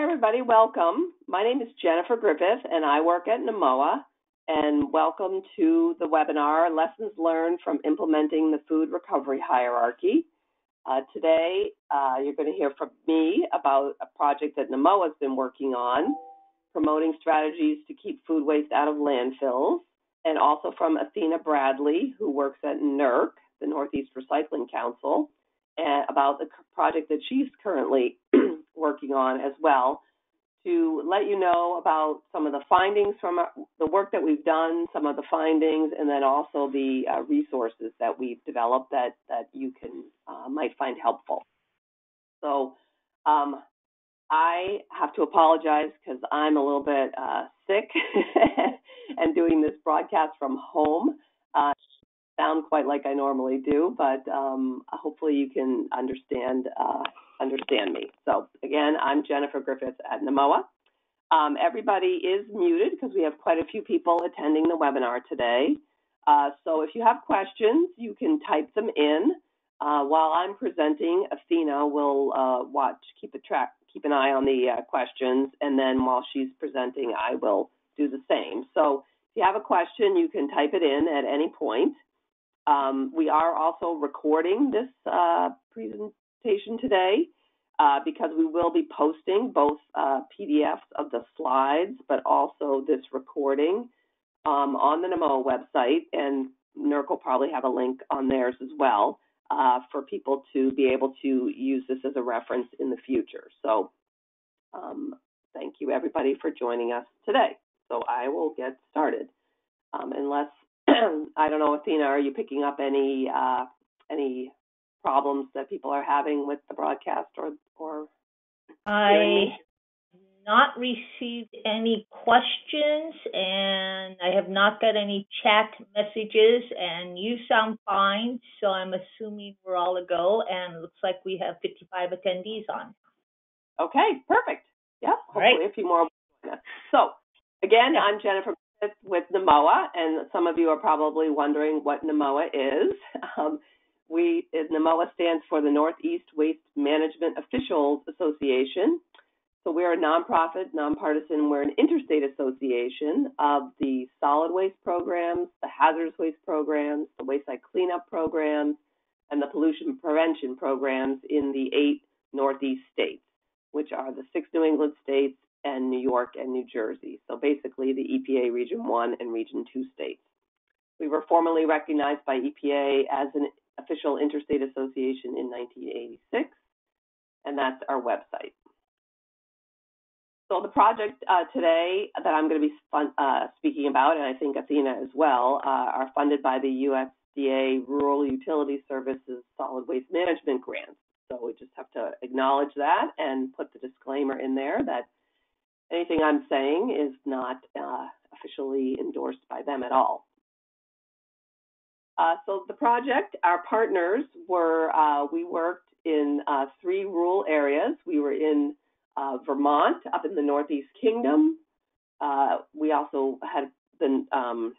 everybody. Welcome. My name is Jennifer Griffith, and I work at NEWMOA. And welcome to the webinar, Lessons Learned from Implementing the Food Recovery Hierarchy. Today, you're going to hear from me about a project that NEWMOA has been working on, promoting strategies to keep food waste out of landfills, and also from Athena Bradley, who works at NERC, the Northeast Recycling Council, and about the project that she's currently working on as well, to let you know about some of the findings from the work that we've done, some of the findings, and then also the resources that we've developed that you can might find helpful. So I have to apologize because I'm a little bit sick and doing this broadcast from home. Sound quite like I normally do, but hopefully you can understand me. So again, I'm Jennifer Griffith at NEWMOA. Everybody is muted because we have quite a few people attending the webinar today. So if you have questions, you can type them in. While I'm presenting, Athena will keep an eye on the questions, and then while she's presenting, I will do the same. So if you have a question, you can type it in at any point. We are also recording this presentation today because we will be posting both PDFs of the slides, but also this recording on the NEWMOA website, and NERC will probably have a link on theirs as well for people to be able to use this as a reference in the future. So thank you, everybody, for joining us today. So I will get started. Unless I don't know, Athena, are you picking up any problems that people are having with the broadcast or I have not received any questions, and I have not got any chat messages, and you sound fine, so I'm assuming we're all a go, and it looks like we have 55 attendees on. Okay, perfect. Yeah, hopefully right. A few more. So again, I'm Jennifer with NEWMOA, and some of you are probably wondering what NEWMOA is. NEWMOA stands for the Northeast Waste Management Officials Association. So we're a nonprofit, nonpartisan, we're an interstate association of the solid waste programs, the hazardous waste programs, the waste site cleanup programs, and the pollution prevention programs in the 8 Northeast states, which are the 6 New England states and New York and New Jersey. So basically the EPA Region 1 and Region 2 states. We were formally recognized by EPA as an official interstate association in 1986, and that's our website. So the project today that I'm going to be speaking about, and I think Athena as well, are funded by the USDA Rural Utility Services Solid Waste Management Grants. So we just have to acknowledge that and put the disclaimer in there that anything I'm saying is not officially endorsed by them at all. So the project, our partners were, we worked in 3 rural areas. We were in Vermont, up in the Northeast Kingdom. We also had the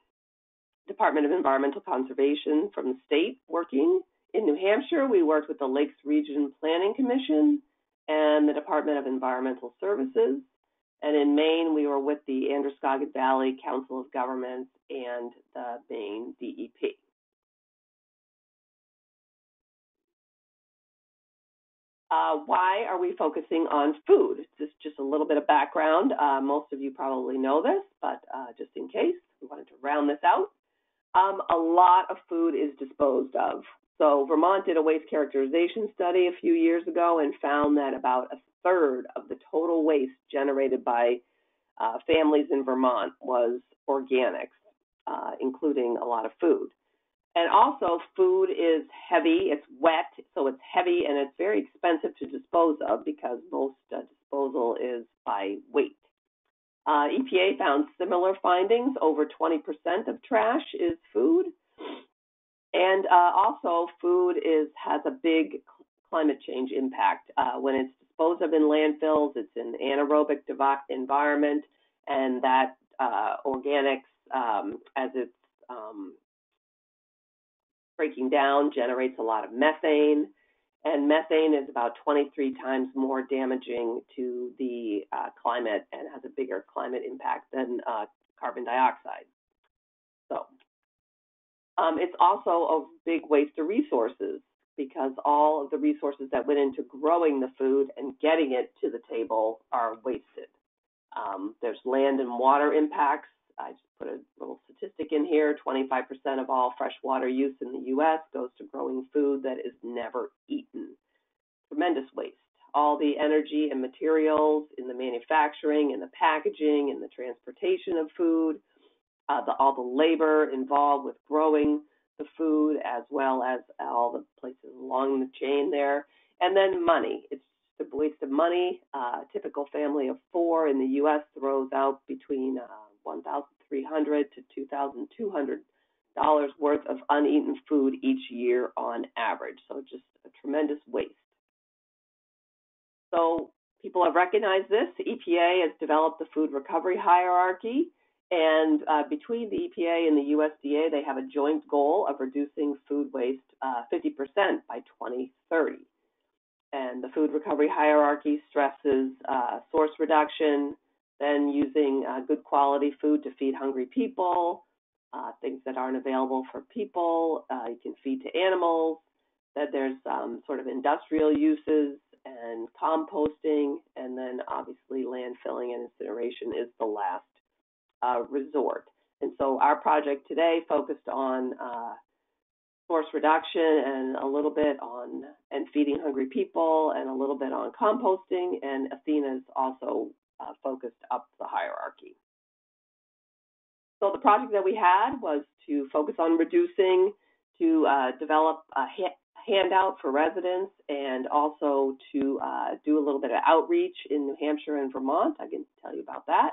Department of Environmental Conservation from the state working. In New Hampshire, we worked with the Lakes Region Planning Commission and the Department of Environmental Services. And in Maine, we were with the Androscoggin Valley Council of Governments and the Maine DEP. Why are we focusing on food? Just a little bit of background. Most of you probably know this, but just in case, we wanted to round this out. A lot of food is disposed of. So Vermont did a waste characterization study a few years ago and found that about 1/3 of the total waste generated by families in Vermont was organics, including a lot of food. And also, food is heavy, it's wet, so it's heavy, and it's very expensive to dispose of because most disposal is by weight. EPA found similar findings. Over 20% of trash is food. And also, food has a big climate change impact. When it's disposed of in landfills, it's an anaerobic environment, and that organics, as it's breaking down, generates a lot of methane. And methane is about 23 times more damaging to the climate and has a bigger climate impact than carbon dioxide. So it's also a big waste of resources because all of the resources that went into growing the food and getting it to the table are wasted. There's land and water impacts. I just put a little statistic in here. 25% of all freshwater use in the U.S. goes to growing food that is never eaten. Tremendous waste. All the energy and materials in the manufacturing and the packaging and the transportation of food, all the labor involved with growing the food, as well as all the places along the chain there. And then money. It's the waste of money. A typical family of 4 in the U.S. throws out between $1,300 to $2,200 worth of uneaten food each year on average. So just a tremendous waste. So people have recognized this. The EPA has developed the food recovery hierarchy. And between the EPA and the USDA, they have a joint goal of reducing food waste 50% by 2030. And the food recovery hierarchy stresses source reduction, then using good quality food to feed hungry people, things that aren't available for people, you can feed to animals, that there's sort of industrial uses and composting, and then obviously landfilling and incineration is the last resort. And so our project today focused on source reduction and a little bit on feeding hungry people and a little bit on composting, and Athena's also focused up the hierarchy. So the project that we had was to focus on reducing, to develop a handout for residents, and also to do a little bit of outreach in New Hampshire and Vermont. I can tell you about that.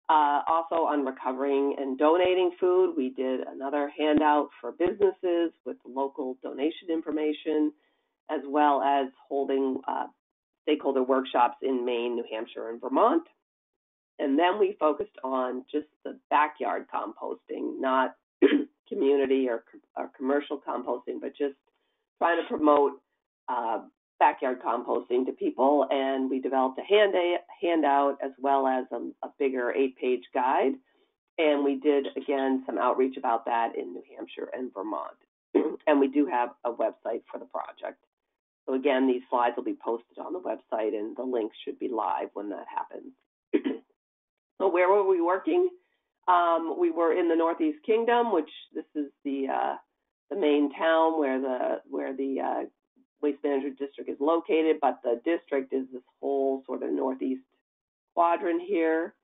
Also on recovering and donating food, we did another handout for businesses with local donation information, as well as holding stakeholder workshops in Maine, New Hampshire, and Vermont. And then we focused on just the backyard composting, not community or commercial composting, but just trying to promote backyard composting to people. And we developed a handout as well as a bigger 8-page guide. And we did, again, some outreach about that in New Hampshire and Vermont. And we do have a website for the project. So again, these slides will be posted on the website, and the links should be live when that happens. So where were we working? We were in the Northeast Kingdom, which this is the main town where the Waste Management District is located, but the district is this whole sort of northeast quadrant here.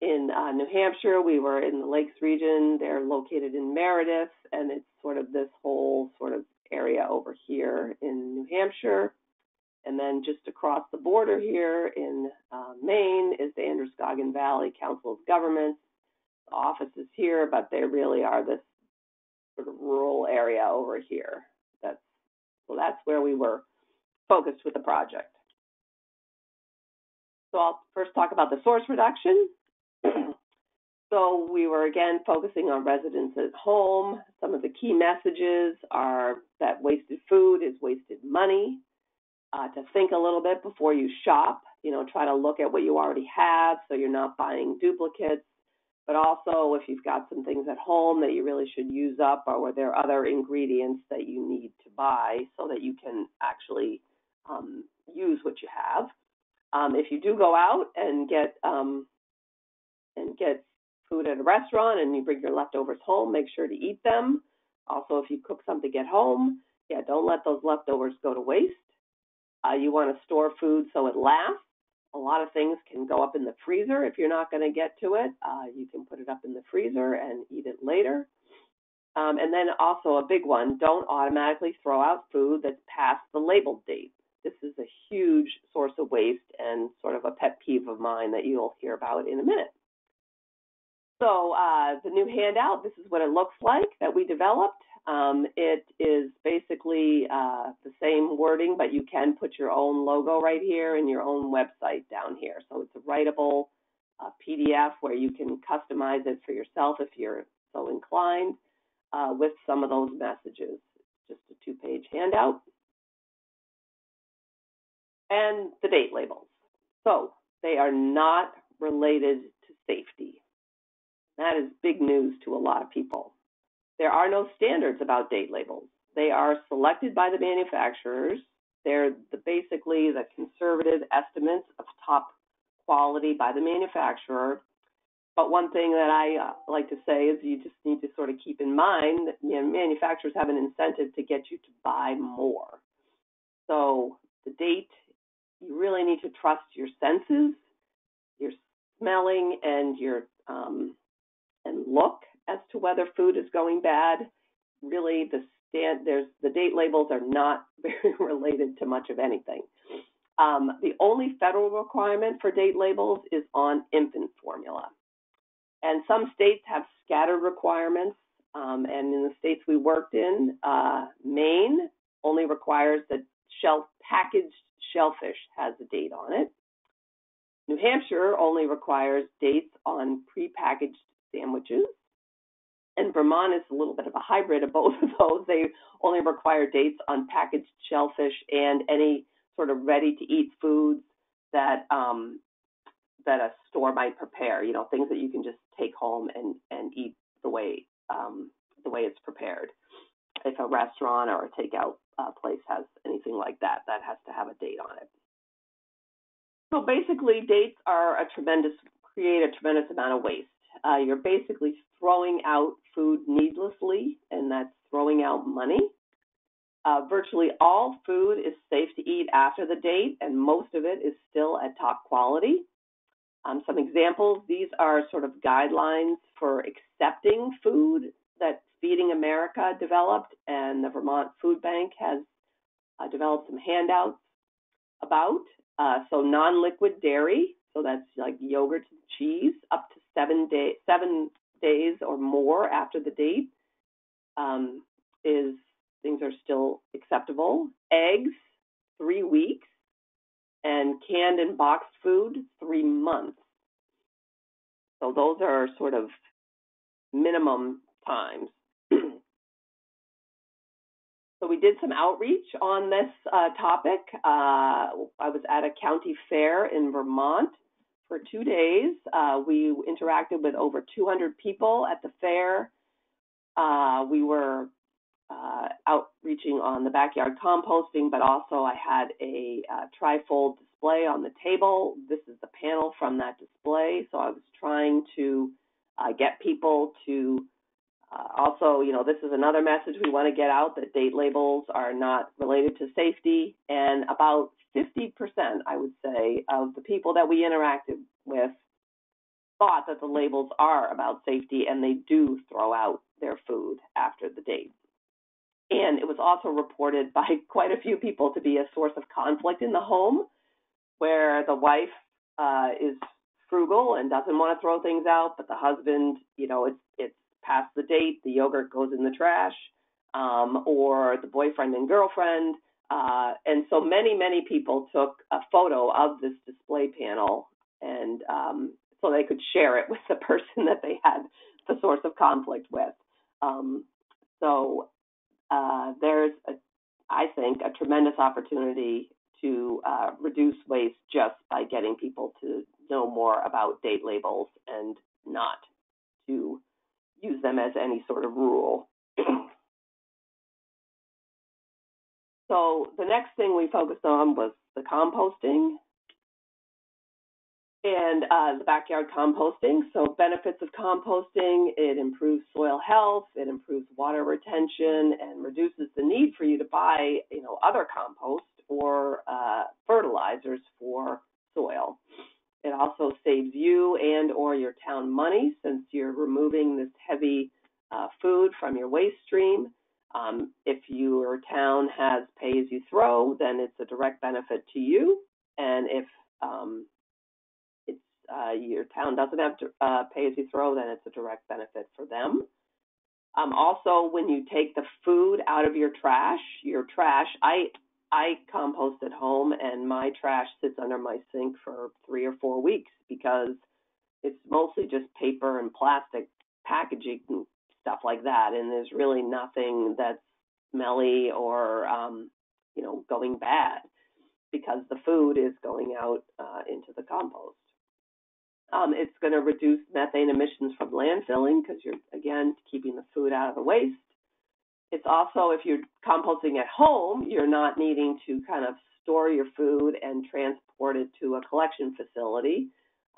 In New Hampshire, we were in the Lakes region. They're located in Meredith, and it's sort of this whole sort of area over here in New Hampshire. And then just across the border here in Maine is the Androscoggin Valley Council of Governments. The office is here, but they really are this sort of rural area over here. So that's where we were focused with the project. So I'll first talk about the source reduction. So we were, again, focusing on residents at home. Some of the key messages are that wasted food is wasted money. To think a little bit before you shop, try to look at what you already have so you're not buying duplicates. But also, if you've got some things at home that you really should use up, or were there other ingredients that you need to buy so that you can actually use what you have. If you do go out and get food at a restaurant and you bring your leftovers home, make sure to eat them. Also, if you cook something at home, don't let those leftovers go to waste. You want to store food so it lasts. A lot of things can go up in the freezer. If you're not going to get to it, you can put it up in the freezer and eat it later. And then also a big one, don't automatically throw out food that's past the labeled date. This is a huge source of waste and sort of a pet peeve of mine that you'll hear about in a minute. So the new handout, this is what it looks like that we developed. It is basically the same wording, but you can put your own logo right here and your own website down here. So it's a writable PDF where you can customize it for yourself if you're so inclined with some of those messages. Just a 2-page handout. And the date labels. So they are not related to safety. That is big news to a lot of people. There are no standards about date labels. They are selected by the manufacturers. They're basically the conservative estimates of top quality by the manufacturer. But one thing that I like to say is you just need to sort of keep in mind that manufacturers have an incentive to get you to buy more. So the date, you really need to trust your senses, your smelling, and your and look as to whether food is going bad. Really, the date labels are not very related to much of anything. The only federal requirement for date labels is on infant formula. And some states have scattered requirements, and in the states we worked in, Maine only requires that packaged shellfish has a date on it. New Hampshire only requires dates on prepackaged sandwiches. And Vermont is a little bit of a hybrid of both of those. They only require dates on packaged shellfish and any sort of ready-to-eat foods that a store might prepare. Things that you can just take home and eat the way it's prepared. If a restaurant or a takeout place has anything like that, that has to have a date on it. So basically, dates create a tremendous amount of waste. You're basically throwing out food needlessly, and that's throwing out money. Virtually all food is safe to eat after the date, and most of it is still at top quality. Some examples, these are sort of guidelines for accepting food that Feeding America developed, and the Vermont Food Bank has developed some handouts about. So non-liquid dairy, so that's like yogurt and cheese, up to 7 days or more after the date things are still acceptable. Eggs, 3 weeks, and canned and boxed food, 3 months. So those are sort of minimum times. So we did some outreach on this topic. I was at a county fair in Vermont for 2 days. We interacted with over 200 people at the fair. We were outreaching on the backyard composting, but also I had a trifold display on the table. This is the panel from that display. So I was trying to get people to also, this is another message we want to get out, that date labels are not related to safety. And about 50%, I would say, of the people that we interacted with thought that the labels are about safety, and they do throw out their food after the date. And it was also reported by quite a few people to be a source of conflict in the home, where the wife is frugal and doesn't want to throw things out, but the husband, it's past the date, the yogurt goes in the trash, or the boyfriend and girlfriend. And so many people took a photo of this display panel, and so they could share it with the person that they had the source of conflict with. So there's, I think, a tremendous opportunity to reduce waste just by getting people to know more about date labels and not to use them as any sort of rule. So the next thing we focused on was the composting and the backyard composting. So benefits of composting: it improves soil health, it improves water retention, and reduces the need for you to buy, other compost or fertilizers for soil. It also saves you and or your town money, since you're removing this heavy food from your waste stream. If your town has pay-as-you-throw, then it's a direct benefit to you. And if your town doesn't have to pay-as-you-throw, then it's a direct benefit for them. Also, when you take the food out of your trash, I compost at home, and my trash sits under my sink for 3 or 4 weeks because it's mostly just paper and plastic packaging and stuff like that, and there's really nothing that's smelly or going bad. because the food is going out into the compost. It's going to reduce methane emissions from landfilling because you're, again, keeping the food out of the waste. It's also, if you're composting at home, you're not needing to kind of store your food and transport it to a collection facility.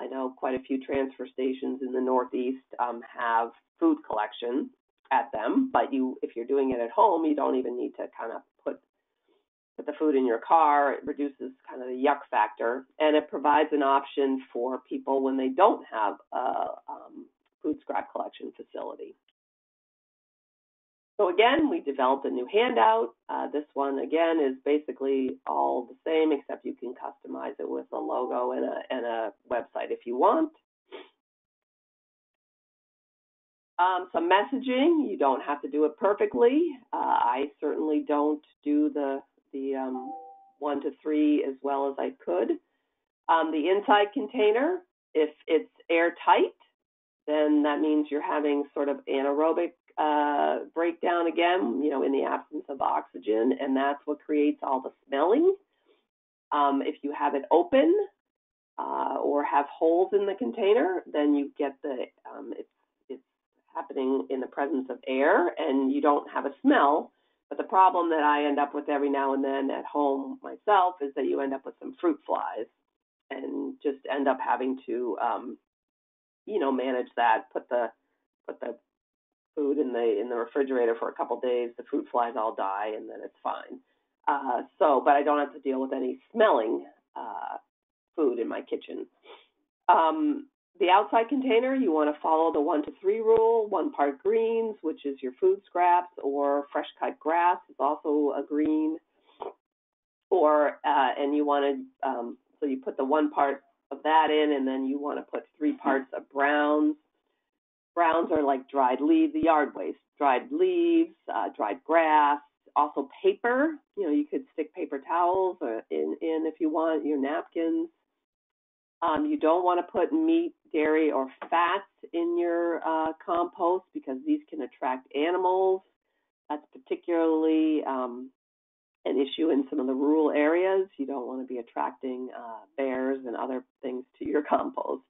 I know quite a few transfer stations in the Northeast have food collection at them, but if you're doing it at home, you don't even need to kind of put the food in your car. It reduces kind of the yuck factor, and it provides an option for people when they don't have a food scrap collection facility. So again, we developed a new handout. This one, again, is basically all the same, except you can customize it with a logo and a website if you want. Some messaging. You don't have to do it perfectly. I certainly don't do the 1 to 3 as well as I could. The inside container, if it's airtight, then that means you're having sort of anaerobic breakdown again, in the absence of oxygen, and that's what creates all the smelling. If you have it open or have holes in the container, then you get it's happening in the presence of air, and you don't have a smell. But the problem that I end up with every now and then at home myself is that you end up with some fruit flies, and just end up having to, manage that. Put the food in the refrigerator for a couple days. The fruit flies all die, and then it's fine. But I don't have to deal with any smelling food in my kitchen. The outside container, you want to follow the 1 to 3 rule. 1 part greens, which is your food scraps, or fresh cut grass is also a green. And you want to, so you put the 1 part of that in, and then you want to put 3 parts of browns. Browns are like dried leaves, the yard waste, dried leaves, dried grass, also paper. You could stick paper towels in if you want, your napkins. You don't want to put meat, dairy, or fats in your compost because these can attract animals. That's particularly an issue in some of the rural areas. You don't want to be attracting bears and other things to your compost.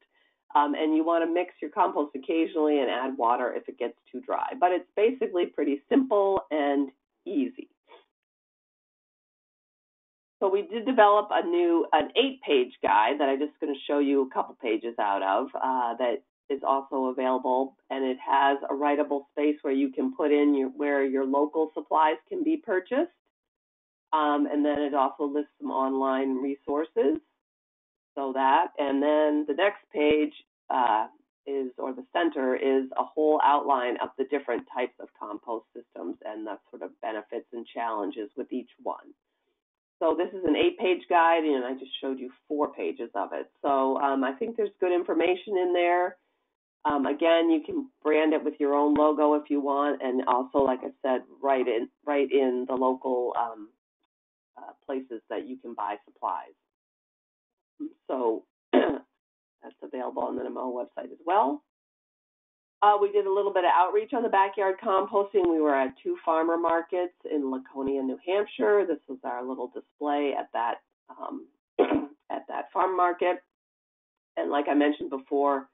And you want to mix your compost occasionally and add water if it gets too dry. But it's basically pretty simple and easy. So we did develop an 8-page guide that I'm just going to show you a couple pages out of that is also available. And it has a writable space where you can put in where your local supplies can be purchased. And then it also lists some online resources. And then the next page the center is a whole outline of the different types of compost systems and the sort of benefits and challenges with each one. So this is an 8-page guide, and I just showed you 4 pages of it. So I think there's good information in there. Again, you can brand it with your own logo if you want, and also, like I said, write in the local places that you can buy supplies. So that's available on the NEWMOA website as well. We did a little bit of outreach on the backyard composting. We were at 2 farmer markets in Laconia, New Hampshire. This was our little display at that farm market. And like I mentioned before,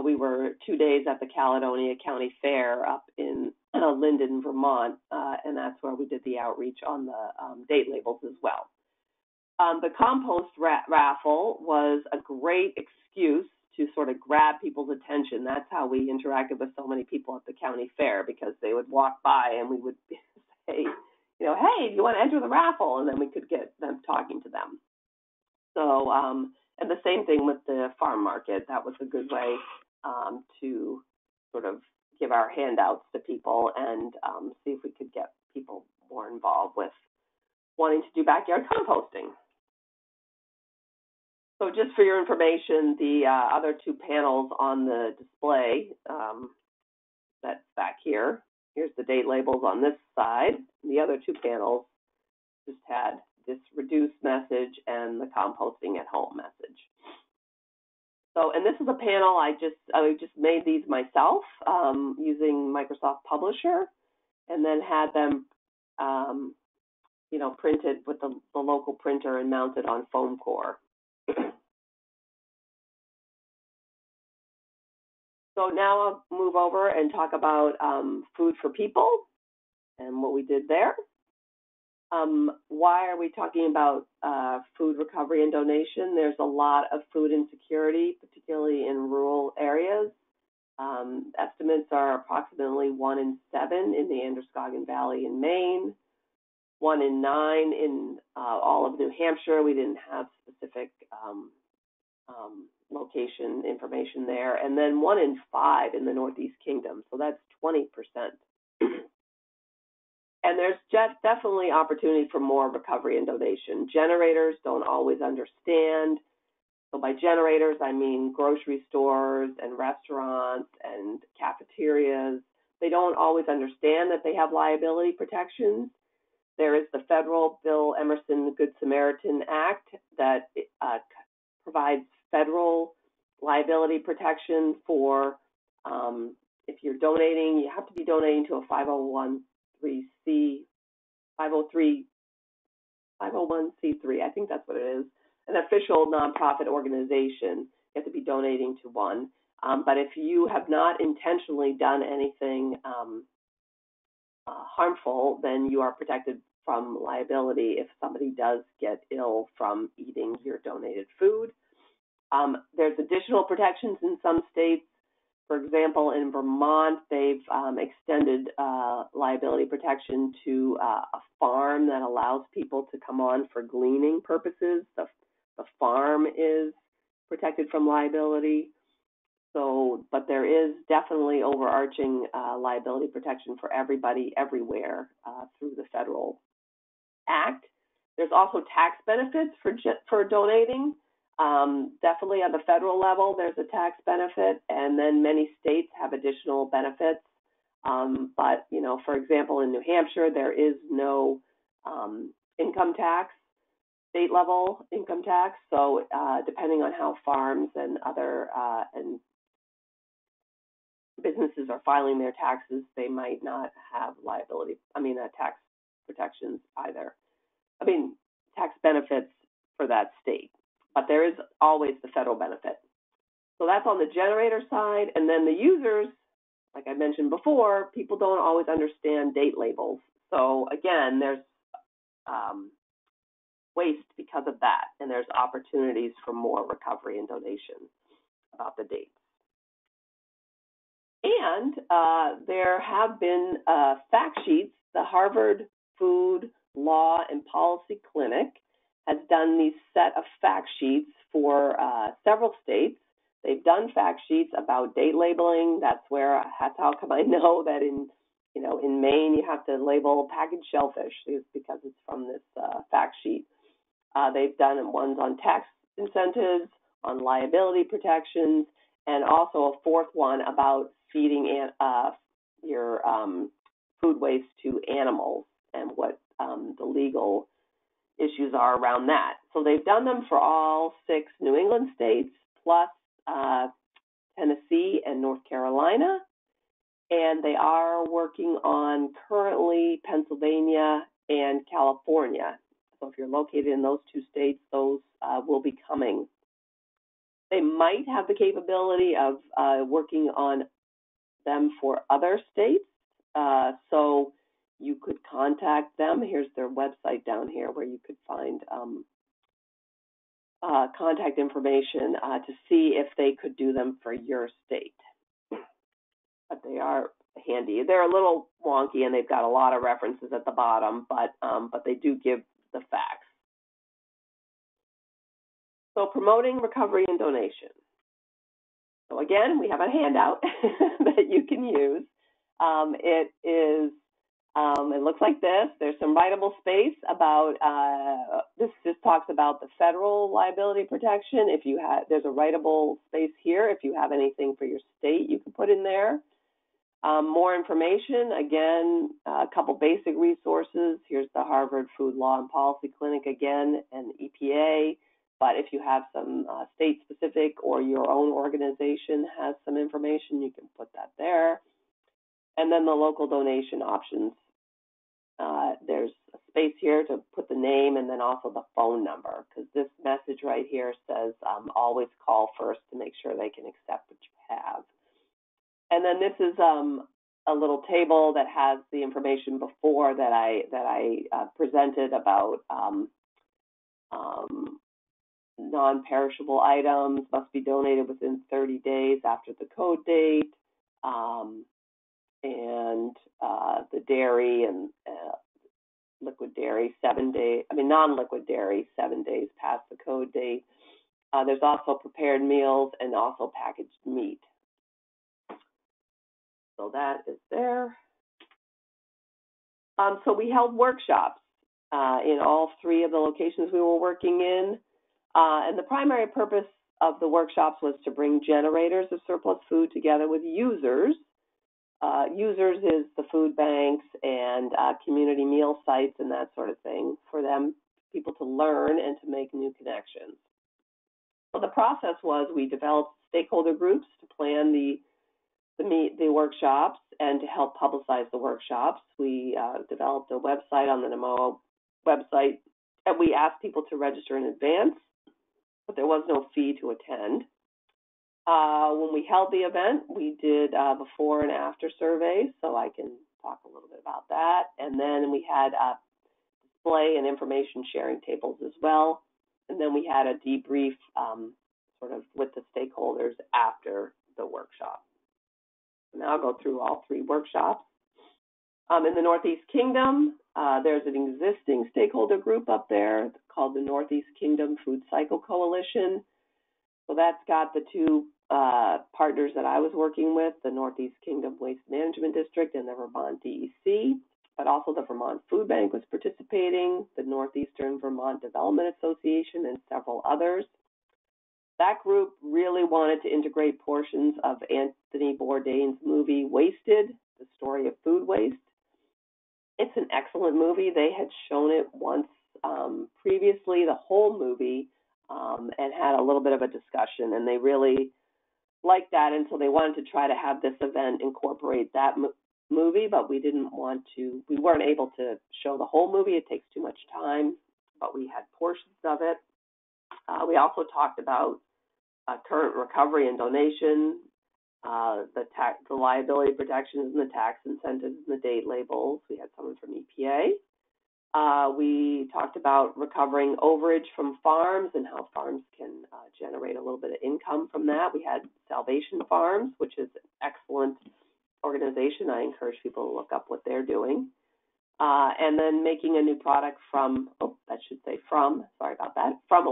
we were 2 days at the Caledonia County Fair up in Linden, Vermont, and that's where we did the outreach on the date labels as well. The compost raffle was a great excuse to sort of grab people's attention. That's how we interacted with so many people at the county fair, because they would walk by and we would say, hey, do you want to enter the raffle? And then we could get them talking to them. So, and the same thing with the farm market. That was a good way to sort of give our handouts to people and see if we could get people more involved with wanting to do backyard composting. So just for your information, the other 2 panels on the display, that's back here. Here's the date labels on this side. The other 2 panels just had this reduce message and the composting at home message. So, and this is a panel I just made these myself using Microsoft Publisher, and then had them printed with the local printer and mounted on foam core. So now I'll move over and talk about food for people and what we did there. Why are we talking about food recovery and donation? There's a lot of food insecurity, particularly in rural areas. Estimates are approximately 1 in 7 in the Androscoggin Valley in Maine, 1 in 9 in all of New Hampshire. We didn't have specific location information there, and then 1 in 5 in the Northeast Kingdom, so that's 20%. And there's definitely opportunity for more recovery and donation. Generators don't always understand. So by generators, I mean grocery stores and restaurants and cafeterias. They don't always understand that they have liability protections. There is the federal Bill Emerson Good Samaritan Act that provides federal liability protection for if you're donating, you have to be donating to a 501c3, I think that's what it is, an official nonprofit organization. You have to be donating to one. But if you have not intentionally done anything harmful, then you are protected from liability if somebody does get ill from eating your donated food. There's additional protections in some states. For example, in Vermont, they've extended liability protection to a farm that allows people to come on for gleaning purposes. The farm is protected from liability. So, but there is definitely overarching liability protection for everybody, everywhere through the federal act. There's also tax benefits for donating. Definitely on the federal level, there's a tax benefit, and then many states have additional benefits. But, for example, in New Hampshire, there is no income tax, state level income tax. So depending on how farms and other and businesses are filing their taxes, they might not have tax protections either. Tax benefits for that state. But there is always the federal benefit. So that's on the generator side. And then the users, like I mentioned before, people don't always understand date labels. So again, there's waste because of that. And there's opportunities for more recovery and donation about the dates. And there have been fact sheets. The Harvard Food, Law, and Policy Clinic has done these set of fact sheets for several states. They've done fact sheets about date labeling. That's how come I know that in Maine you have to label packaged shellfish, is because it's from this fact sheet. They've done ones on tax incentives, on liability protections, and also a fourth one about feeding your food waste to animals and what the legal issues are around that. So they've done them for all 6 New England states, plus Tennessee and North Carolina, and they are working on currently Pennsylvania and California. So if you're located in those 2 states, those will be coming. They might have the capability of working on them for other states, so you could contact them. Here's their website down here where you could find contact information to see if they could do them for your state. But they are handy. They're a little wonky and they've got a lot of references at the bottom, but they do give the facts. So promoting recovery and donation. So again, we have a handout that you can use. It looks like this. There's some writable space about, this just talks about the federal liability protection. There's a writable space here. If you have anything for your state, you can put in there. More information, again, a couple basic resources. Here's the Harvard Food Law and Policy Clinic again, and EPA. But if you have some state-specific or your own organization has some information, you can put that there. And then the local donation options. There's a space here to put the name and then also the phone number, because this message right here says always call first to make sure they can accept what you have. And then this is a little table that has the information before that I presented about non-perishable items must be donated within 30 days after the code date, and the dairy and liquid dairy, 7 days, non-liquid dairy, 7 days past the code date. There's also prepared meals and also packaged meat. So that is there. So we held workshops in all 3 of the locations we were working in. And the primary purpose of the workshops was to bring generators of surplus food together with users. Users is the food banks and community meal sites and that sort of thing, for people to learn and to make new connections. So the process was we developed stakeholder groups to plan the workshops and to help publicize the workshops. We developed a website on the NEWMOA website, and we asked people to register in advance, but there was no fee to attend. When we held the event, we did before and after surveys, so I can talk a little bit about that. And then we had display and information sharing tables as well. And then we had a debrief sort of with the stakeholders after the workshop. Now I'll go through all 3 workshops. In the Northeast Kingdom, there's an existing stakeholder group up there called the Northeast Kingdom Food Cycle Coalition. So that's got the 2 partners that I was working with, the Northeast Kingdom Waste Management District and the Vermont DEC, but also the Vermont Food Bank was participating, the Northeastern Vermont Development Association, and several others. That group really wanted to integrate portions of Anthony Bourdain's movie Wasted, the story of food waste. It's an excellent movie. They had shown it once previously, the whole movie, and had a little bit of a discussion, and they really liked that, and so they wanted to try to have this event incorporate that movie, but we weren't able to show the whole movie. It takes too much time, but we had portions of it. We also talked about current recovery and donation, the liability protections and the tax incentives and the date labels. We had someone from EPA. We talked about recovering overage from farms and how farms can generate a little bit of income from that. We had Salvation Farms, which is an excellent organization. I encourage people to look up what they're doing. And then making a new product from a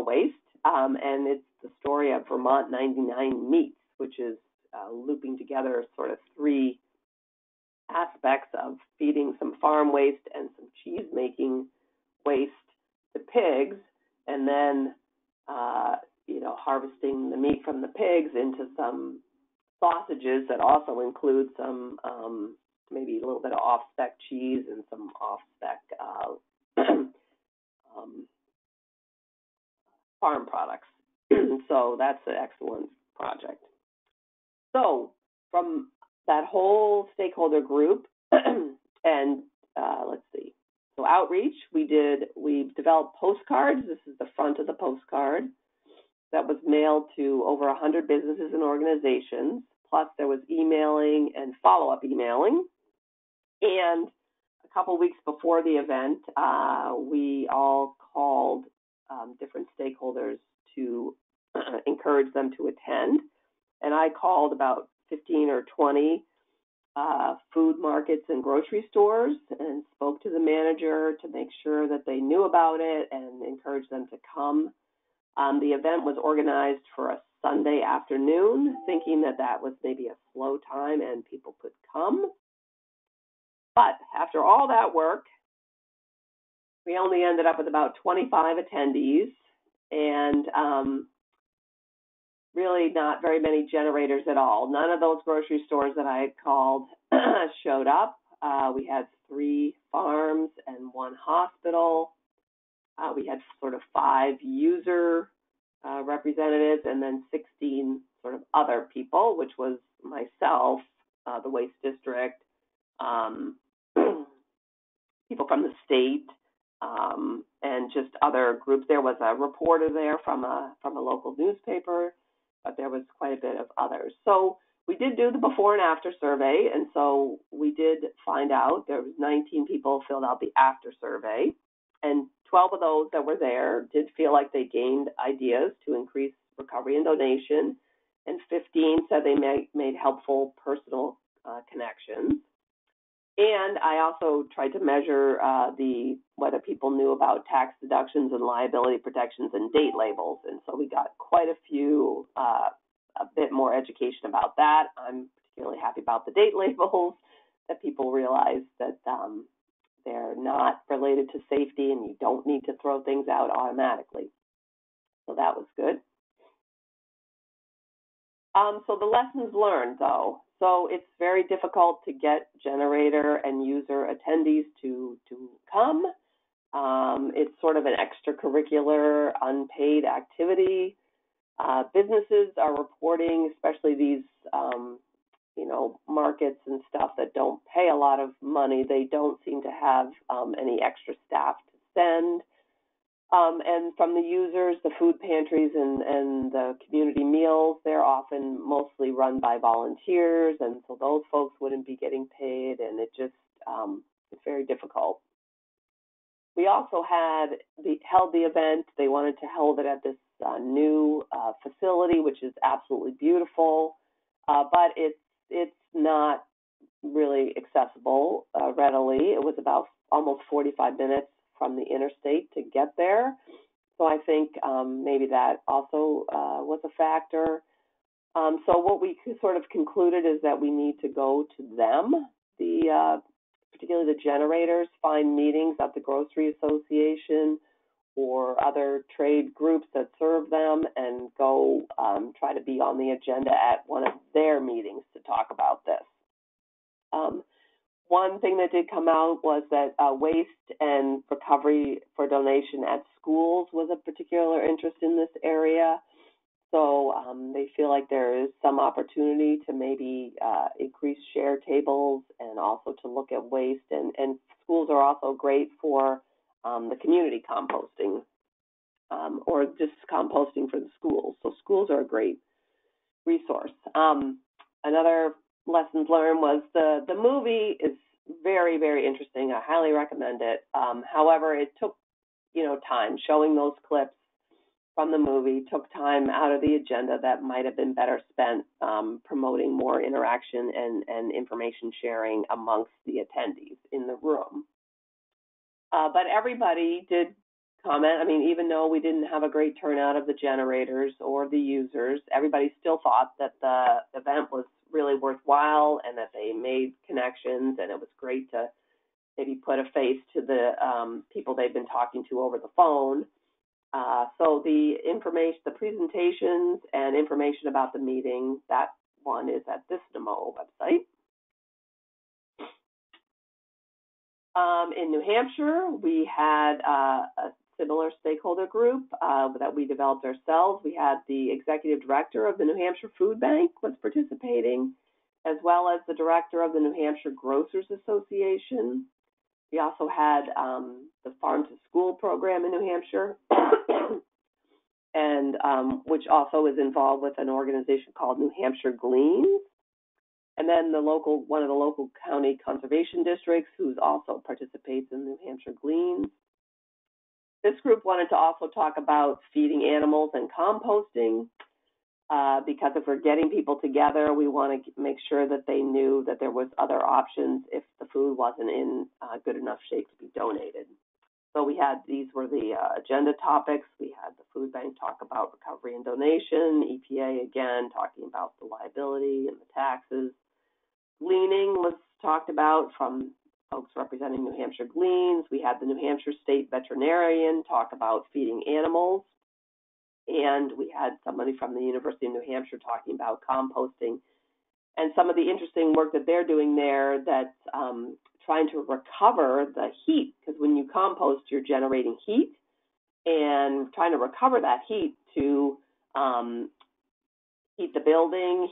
waste. And it's the story of Vermont 99 Meats, which is looping together sort of 3 aspects of feeding some farm waste and some cheese-making waste to pigs, and then, harvesting the meat from the pigs into some sausages that also include some, maybe a little bit of off-spec cheese and some off-spec farm products. So that's an excellent project. So from that whole stakeholder group, and let's see. So outreach, we developed postcards. This is the front of the postcard that was mailed to over 100 businesses and organizations. Plus there was emailing and follow-up emailing. And a couple weeks before the event, we all called different stakeholders to encourage them to attend. And I called about 15 or 20 food markets and grocery stores and spoke to the manager to make sure that they knew about it and encouraged them to come. The event was organized for a Sunday afternoon, thinking that that was maybe a slow time and people could come. But after all that work, we only ended up with about 25 attendees, and really not very many generators at all. None of those grocery stores that I had called showed up. We had 3 farms and 1 hospital. We had sort of 5 user representatives and then 16 sort of other people, which was myself, the waste district, people from the state, and just other groups. There was a reporter there from a local newspaper, but there was quite a bit of others. So we did do the before and after survey, and so we did find out there was 19 people filled out the after survey, and 12 of those that were there did feel like they gained ideas to increase recovery and donation, and 15 said they made helpful personal connections. And I also tried to measure whether people knew about tax deductions and liability protections and date labels. And so we got quite a few, a bit more education about that. I'm particularly happy about the date labels, that people realize that they're not related to safety and you don't need to throw things out automatically. So that was good. So the lessons learned, though. So it's very difficult to get generator and user attendees to come. It's sort of an extracurricular, unpaid activity. Businesses are reporting, especially these, markets and stuff that don't pay a lot of money. They don't seem to have any extra staff to send. And from the users, the food pantries and the community meals, they're often mostly run by volunteers, and so those folks wouldn't be getting paid, and it just it's very difficult. We also held the event. They wanted to hold it at this new facility, which is absolutely beautiful, but it's not really accessible readily. It was about almost 45 minutes from the interstate to get there. So I think maybe that also was a factor. So what we sort of concluded is that we need to go to them, particularly the generators, find meetings at the Grocery Association or other trade groups that serve them, and go try to be on the agenda at one of their meetings to talk about this. One thing that did come out was that waste and recovery for donation at schools was of particular interest in this area. So they feel like there is some opportunity to maybe increase share tables and also to look at waste. And schools are also great for the community composting or just composting for the schools. So schools are a great resource. Another lessons learned was the movie is very, very interesting. I highly recommend it. However, it took, time. Showing those clips from the movie took time out of the agenda that might have been better spent promoting more interaction and information sharing amongst the attendees in the room. But everybody did comment. I mean, even though we didn't have a great turnout of the generators or the users, everybody still thought that the event was really worthwhile and that they made connections, and it was great to maybe put a face to the people they've been talking to over the phone. So the information, the presentations and information about the meeting, that one is at this NEWMOA website. In New Hampshire, we had a similar stakeholder group that we developed ourselves. We had the executive director of the New Hampshire Food Bank was participating, as well as the director of the New Hampshire Grocers Association. We also had the Farm to School program in New Hampshire, and which also is involved with an organization called New Hampshire Gleans. And then one of the local county conservation districts, who also participates in New Hampshire Gleans. This group wanted to also talk about feeding animals and composting, because if we're getting people together, we want to make sure that they knew that there was other options if the food wasn't in good enough shape to be donated. So these were the agenda topics. We had the food bank talk about recovery and donation, EPA again talking about the liability and the taxes. Gleaning was talked about from folks representing New Hampshire Gleans. We had the New Hampshire State Veterinarian talk about feeding animals. And we had somebody from the University of New Hampshire talking about composting and some of the interesting work that they're doing there that's trying to recover the heat, because when you compost, you're generating heat, and trying to recover that heat to heat the building,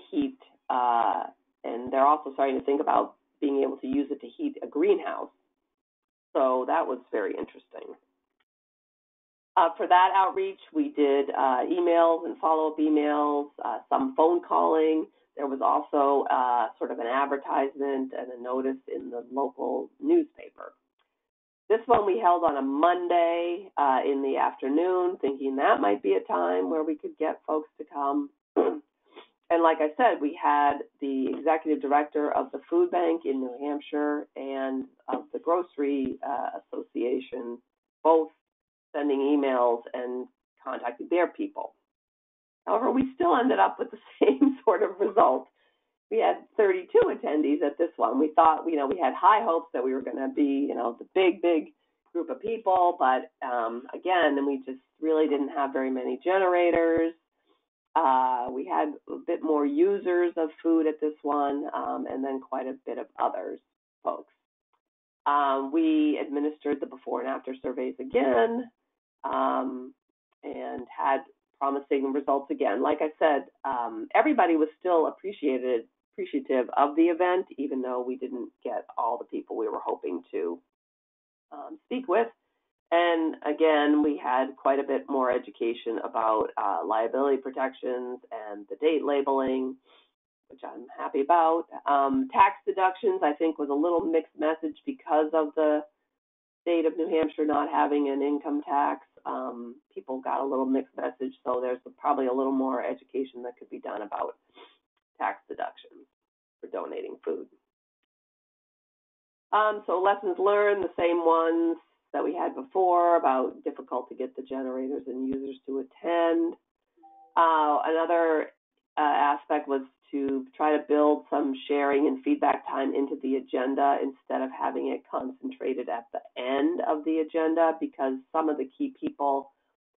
and they're also starting to think about being able to use it to heat a greenhouse. So that was very interesting. For that outreach, we did emails and follow-up emails, some phone calling. There was also sort of an advertisement and a notice in the local newspaper. This one we held on a Monday in the afternoon, thinking that might be a time where we could get folks to come. And like I said, we had the executive director of the food bank in New Hampshire and of the grocery association, both sending emails and contacting their people. However, we still ended up with the same sort of result. We had 32 attendees at this one. We thought, we had high hopes that we were going to be, the big group of people, but again, we just really didn't have very many generators. We had a bit more users of food at this one, and then quite a bit of others folks. We administered the before and after surveys again, and had promising results again. Like I said, everybody was still appreciative of the event, even though we didn't get all the people we were hoping to speak with. And again, we had quite a bit more education about liability protections and the date labeling, which I'm happy about. Tax deductions, I think, was a little mixed message because of the state of New Hampshire not having an income tax. People got a little mixed message, so there's probably a little more education that could be done about tax deductions for donating food. So lessons learned, the same ones that we had before about difficult to get the generators and users to attend. Another aspect was to try to build some sharing and feedback time into the agenda instead of having it concentrated at the end of the agenda, because some of the key people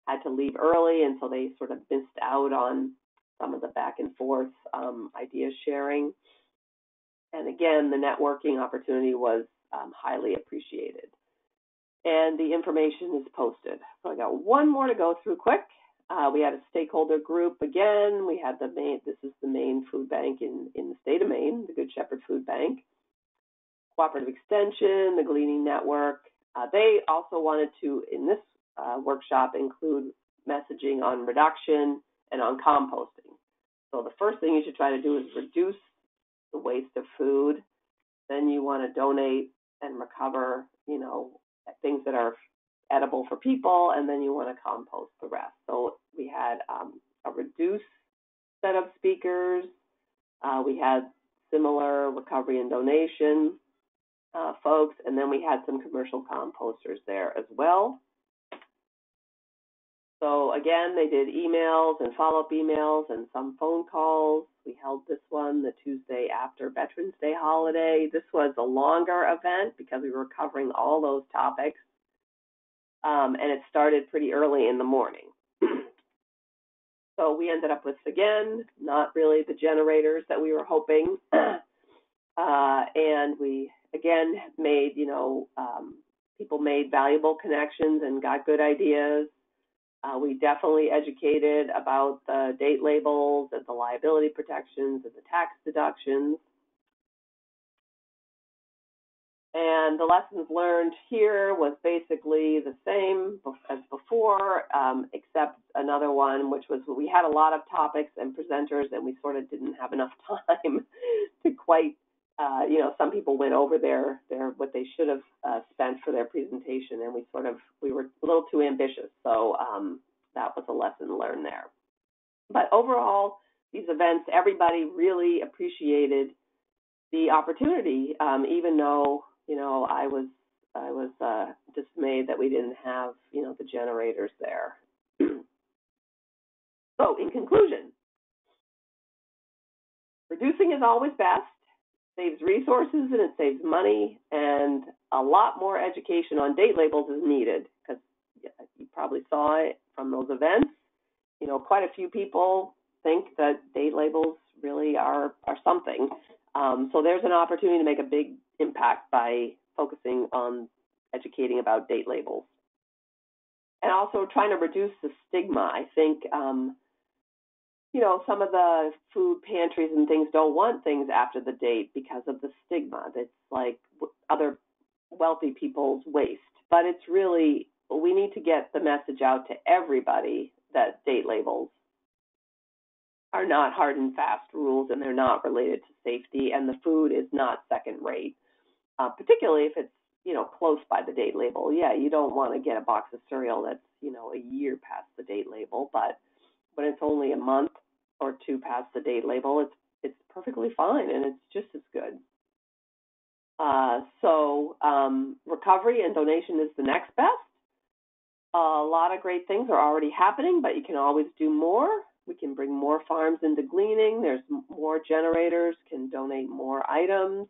had to leave early, and so they sort of missed out on some of the back and forth idea sharing. And again, the networking opportunity was highly appreciated. And the information is posted. So I got one more to go through quick. We had a stakeholder group again. We had this is the main food bank in the state of Maine, the Good Shepherd Food Bank. Cooperative Extension, the Gleaning Network. They also wanted to, in this workshop, include messaging on reduction and on composting. So the first thing you should try to do is reduce the waste of food. Then you want to donate and recover, things that are edible for people, and then you want to compost the rest. So we had a reduced set of speakers. We had similar recovery and donation folks, and then we had some commercial composters there as well. So again, they did emails and follow-up emails and some phone calls. We held this one the Tuesday after Veterans Day holiday. This was a longer event because we were covering all those topics, and it started pretty early in the morning. So we ended up with, again, not really the generators that we were hoping, and we, again, made, people made valuable connections and got good ideas. We definitely educated about the date labels and the liability protections and the tax deductions. And the lessons learned here was basically the same as before, except another one, which was we had a lot of topics and presenters, and we sort of didn't have enough time to quite, some people went over their what they should have spent for their presentation, and we were a little too ambitious. So that was a lesson learned there. But overall, these events, everybody really appreciated the opportunity, even though, I was dismayed that we didn't have, the generators there. So in conclusion, reducing is always best, saves resources and it saves money, and a lot more education on date labels is needed, because you probably saw it from those events. Quite a few people think that date labels really are something. So there's an opportunity to make a big impact by focusing on educating about date labels. And also trying to reduce the stigma. I think, some of the food pantries and things don't want things after the date because of the stigma. It's like other wealthy people's waste. But it's really, we need to get the message out to everybody that date labels are not hard and fast rules, and they're not related to safety, and the food is not second rate, particularly if it's, close by the date label. Yeah, you don't want to get a box of cereal that's, a year past the date label, but when it's only a month or two past the date label, it's perfectly fine, and it's just as good. So recovery and donation is the next best. A lot of great things are already happening, but you can always do more. We can bring more farms into gleaning. There's more generators, can donate more items.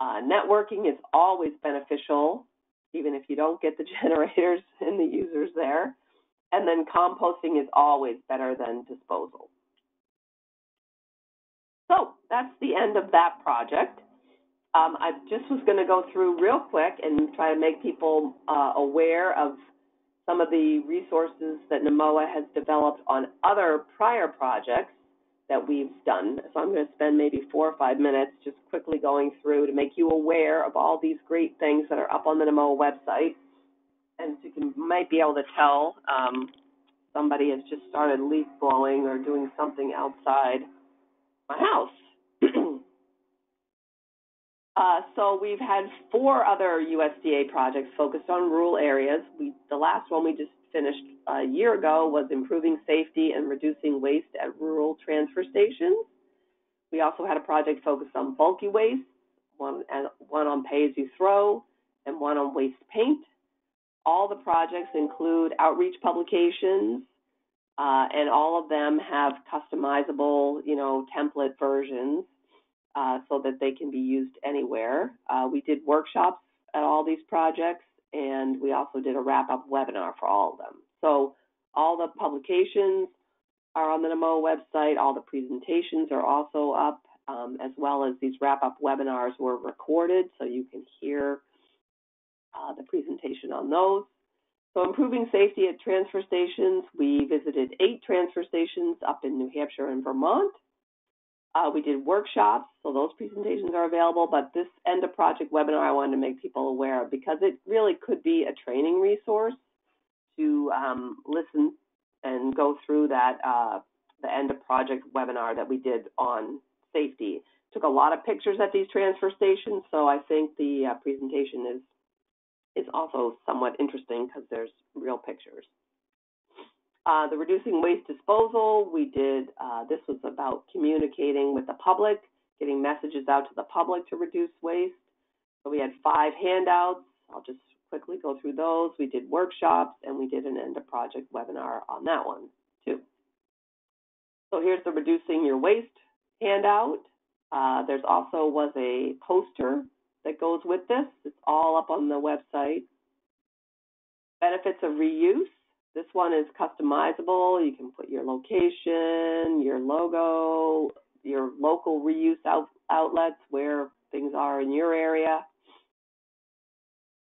Networking is always beneficial, even if you don't get the generators and the users there. And then composting is always better than disposal. So that's the end of that project. I just was going to go through real quick and try to make people aware of some of the resources that NEWMOA has developed on other prior projects that we've done. So I'm going to spend maybe 4 or 5 minutes just quickly going through to make you aware of all these great things that are up on the NEWMOA website. And so you might be able to tell somebody has just started leaf blowing or doing something outside my house. So we've had 4 other USDA projects focused on rural areas. The last one we just finished a year ago was improving safety and reducing waste at rural transfer stations. We also had a project focused on bulky waste, one on pay-as-you-throw, and one on waste paint. All the projects include outreach publications, and all of them have customizable, template versions so that they can be used anywhere. We did workshops at all these projects, and we also did a wrap-up webinar for all of them. So all the publications are on the NEWMOA website. All the presentations are also up, as well as these wrap-up webinars were recorded, so you can hear the presentation on those. So improving safety at transfer stations, we visited 8 transfer stations up in New Hampshire and Vermont. We did workshops, so those presentations are available, but this end of project webinar I wanted to make people aware of because it really could be a training resource to listen and go through that the end of project webinar that we did on safety. Took a lot of pictures at these transfer stations, so I think the presentation is also somewhat interesting because there's real pictures. The reducing waste disposal, we did, this was about communicating with the public, getting messages out to the public to reduce waste. So we had 5 handouts. I'll just quickly go through those. We did workshops, and we did an end of project webinar on that one too. So here's the reducing your waste handout. There's also was a poster that goes with this. It's all up on the website. Benefits of reuse. This one is customizable. You can put your location, your logo, your local reuse outlets where things are in your area.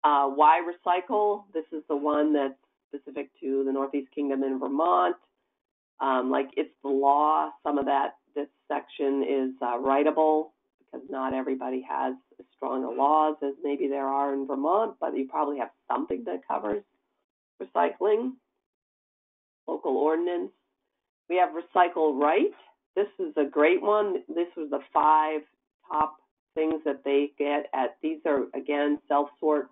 Why recycle? This is the one that's specific to the Northeast Kingdom and Vermont. Like it's the law. Some of this section is writable because not everybody has as strong a laws as maybe there are in Vermont, but you probably have something that covers recycling. Local ordinance. We have recycle right. This is a great one. This was the 5 top things that they get at, these are again self-sort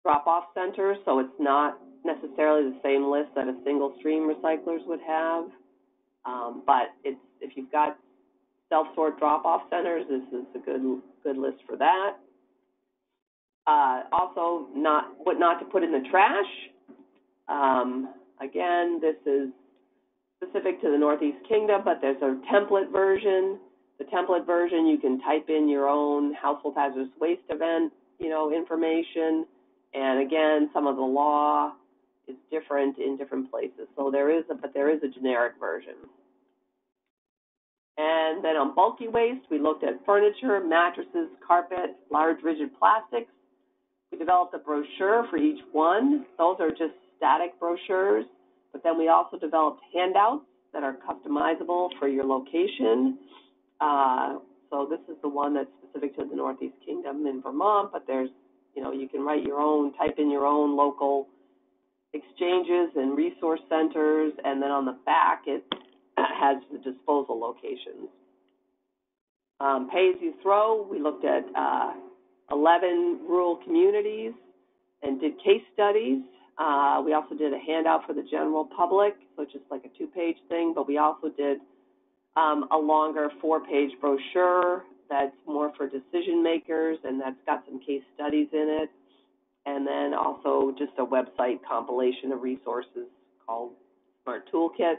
drop-off centers, so it's not necessarily the same list that a single stream recyclers would have, but if you've got self-sort drop-off centers, this is a good list for that. Also, what not to put in the trash. Again, this is specific to the Northeast Kingdom, but there's a template version. The template version, you can type in your own household hazardous waste event, information. And again, some of the law is different in different places. So there is a generic version. And then on bulky waste, we looked at furniture, mattresses, carpet, large rigid plastics. We developed a brochure for each one. Those are just static brochures, but then we also developed handouts that are customizable for your location. So this is the one that's specific to the Northeast Kingdom in Vermont, but there's, you can write your own, type in your own local exchanges and resource centers, and then on the back it has the disposal locations. Pay as you throw, we looked at 11 rural communities and did case studies. We also did a handout for the general public, so just like a 2-page thing, but we also did a longer 4-page brochure that's more for decision makers, and that's got some case studies in it. And then also just a website compilation of resources called Smart Toolkit.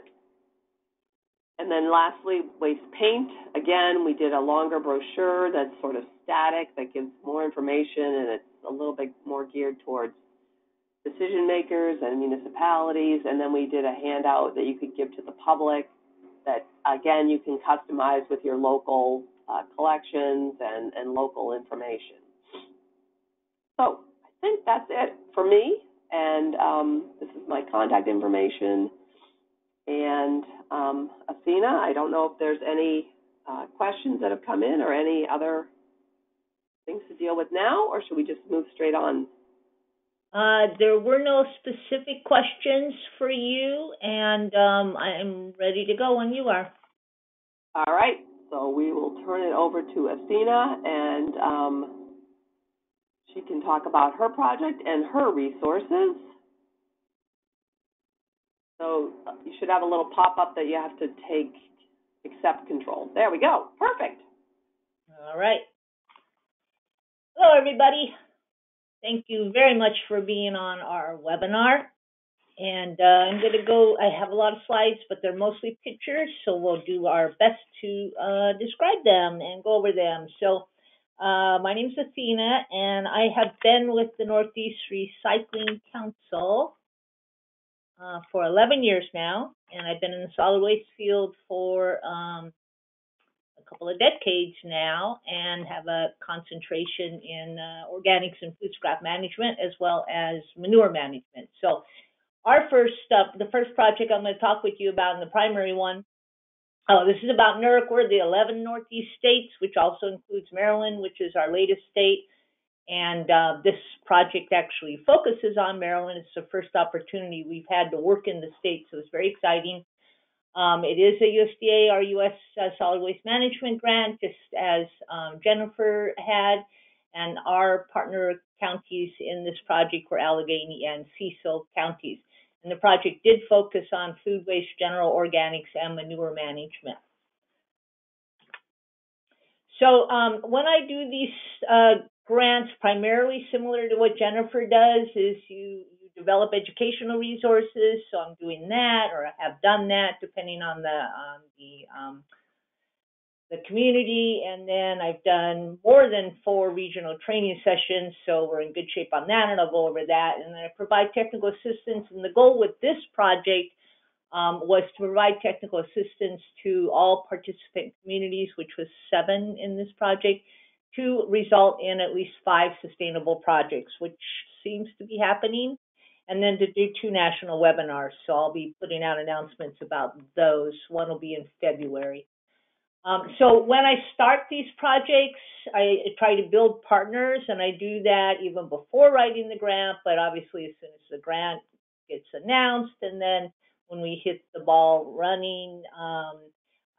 And then lastly, waste paint. Again, we did a longer brochure that's sort of static, that gives more information, and it's a little bit more geared towards decision makers and municipalities. And then we did a handout that you could give to the public that, again, you can customize with your local collections and local information. So I think that's it for me, and this is my contact information. And Athena, I don't know if there's any questions that have come in or any other things to deal with now, or should we just move straight on? There were no specific questions for you, and I'm ready to go when you are. All right, so we will turn it over to Athena, and she can talk about her project and her resources. So you should have a little pop-up that you have to accept control. There we go. Perfect. All right. Hello, everybody. Thank you very much for being on our webinar. And I'm going to I have a lot of slides, but they're mostly pictures, so we'll do our best to describe them and go over them. So my name is Athena, and I have been with the Northeast Recycling Council for 11 years now, and I've been in the solid waste field for a couple of decades now, and have a concentration in organics and food scrap management, as well as manure management. So our the first project I'm going to talk with you about, and the primary one, this is about NERC. We're the 11 Northeast states, which also includes Maryland, which is our latest state. And this project actually focuses on Maryland. It's the first opportunity we've had to work in the state, so it's very exciting. It is a USDA, our U.S. Solid Waste Management grant, just as Jennifer had. And our partner counties in this project were Allegheny and Cecil counties. And the project did focus on food waste, general organics, and manure management. So when I do these grants, primarily similar to what Jennifer does, is you develop educational resources. So I'm doing that, or I have done that, depending on the community. And then I've done more than 4 regional training sessions, so we're in good shape on that, and I'll go over that. And then I provide technical assistance, and the goal with this project was to provide technical assistance to all participant communities, which was 7 in this project, to result in at least 5 sustainable projects, which seems to be happening, and then to do 2 national webinars. So I'll be putting out announcements about those. One will be in February. So when I start these projects, I try to build partners, and I do that even before writing the grant, but obviously as soon as the grant gets announced, and then when we hit the ball running,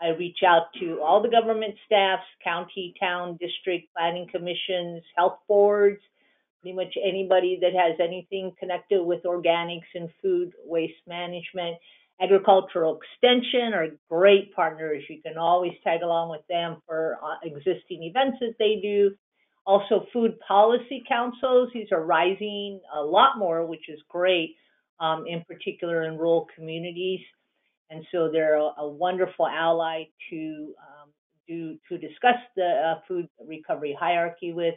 I reach out to all the government staffs, county, town, district, planning commissions, health boards, pretty much anybody that has anything connected with organics and food waste management. Agricultural Extension are great partners. You can always tag along with them for existing events that they do. Also, food policy councils. These are rising a lot more, which is great, in particular in rural communities. And so they're a wonderful ally to discuss the food recovery hierarchy with.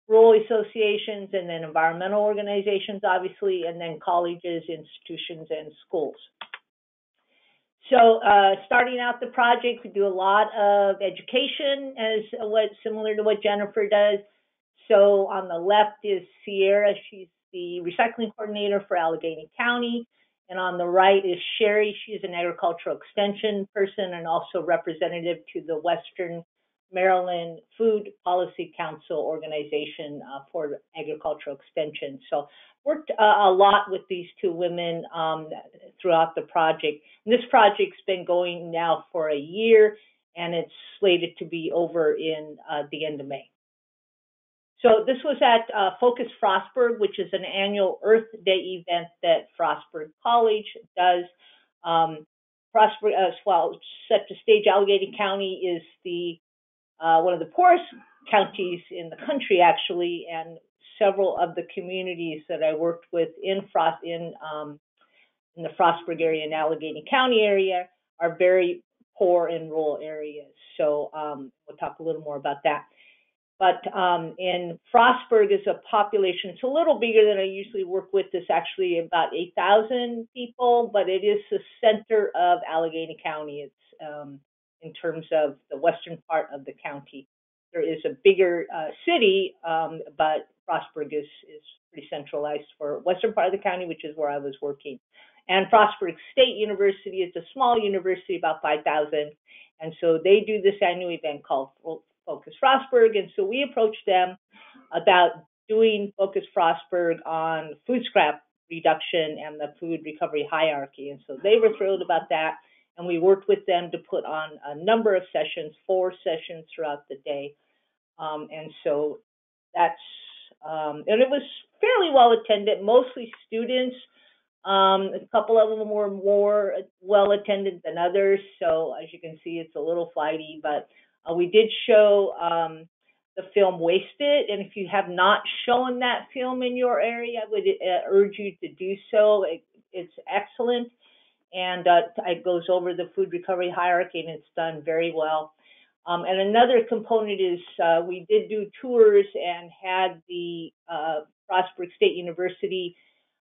Rural associations, and then environmental organizations, obviously, and then colleges, institutions, and schools. So starting out the project, we do a lot of education, similar to what Jennifer does. So on the left is Sierra. She's the recycling coordinator for Allegheny County. And on the right is Sherry. She's an agricultural extension person and also representative to the Western Maryland Food Policy Council organization for agricultural extension. So worked a lot with these two women throughout the project. And this project's been going now for a year, and it's slated to be over in the end of May. So this was at Focus Frostburg, which is an annual Earth Day event that Frostburg College does. Frostburg, well, set to stage, Allegheny County is the one of the poorest counties in the country, actually, and several of the communities that I worked with in the Frostburg area and Allegheny County area are very poor in rural areas. So we'll talk a little more about that. But in Frostburg is a population, it's a little bigger than I usually work with. It's actually about 8,000 people, but it is the center of Allegheny County. It's in terms of the western part of the county. There is a bigger city, but Frostburg is pretty centralized for western part of the county, which is where I was working. And Frostburg State University is a small university, about 5,000. And so they do this annual event called Focus Frostburg. And so we approached them about doing Focus Frostburg on food scrap reduction and the food recovery hierarchy. And so they were thrilled about that. And we worked with them to put on a number of sessions, 4 sessions throughout the day. And so that's, and it was fairly well attended, mostly students. A couple of them were more well attended than others. So as you can see, it's a little flighty, but we did show the film Wasted. And if you have not shown that film in your area, I would urge you to do so. It's excellent. And it goes over the food recovery hierarchy, and it's done very well. And another component is we did do tours and had the Frostburg State University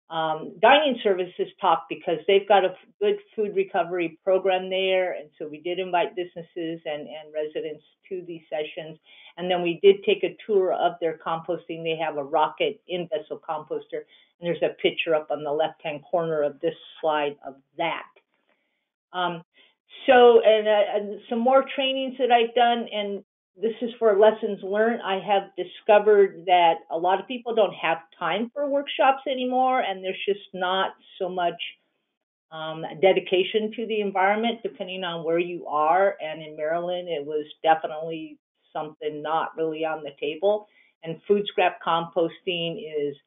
dining services talk, because they've got a good food recovery program there. And so we did invite businesses and residents to these sessions. And then we did take a tour of their composting. They have a rocket in-vessel composter. And there's a picture up on the left-hand corner of this slide of that. So some more trainings that I've done, and this is for lessons learned. I have discovered that a lot of people don't have time for workshops anymore, and there's just not so much dedication to the environment, depending on where you are. And in Maryland, it was definitely something not really on the table. And food scrap composting is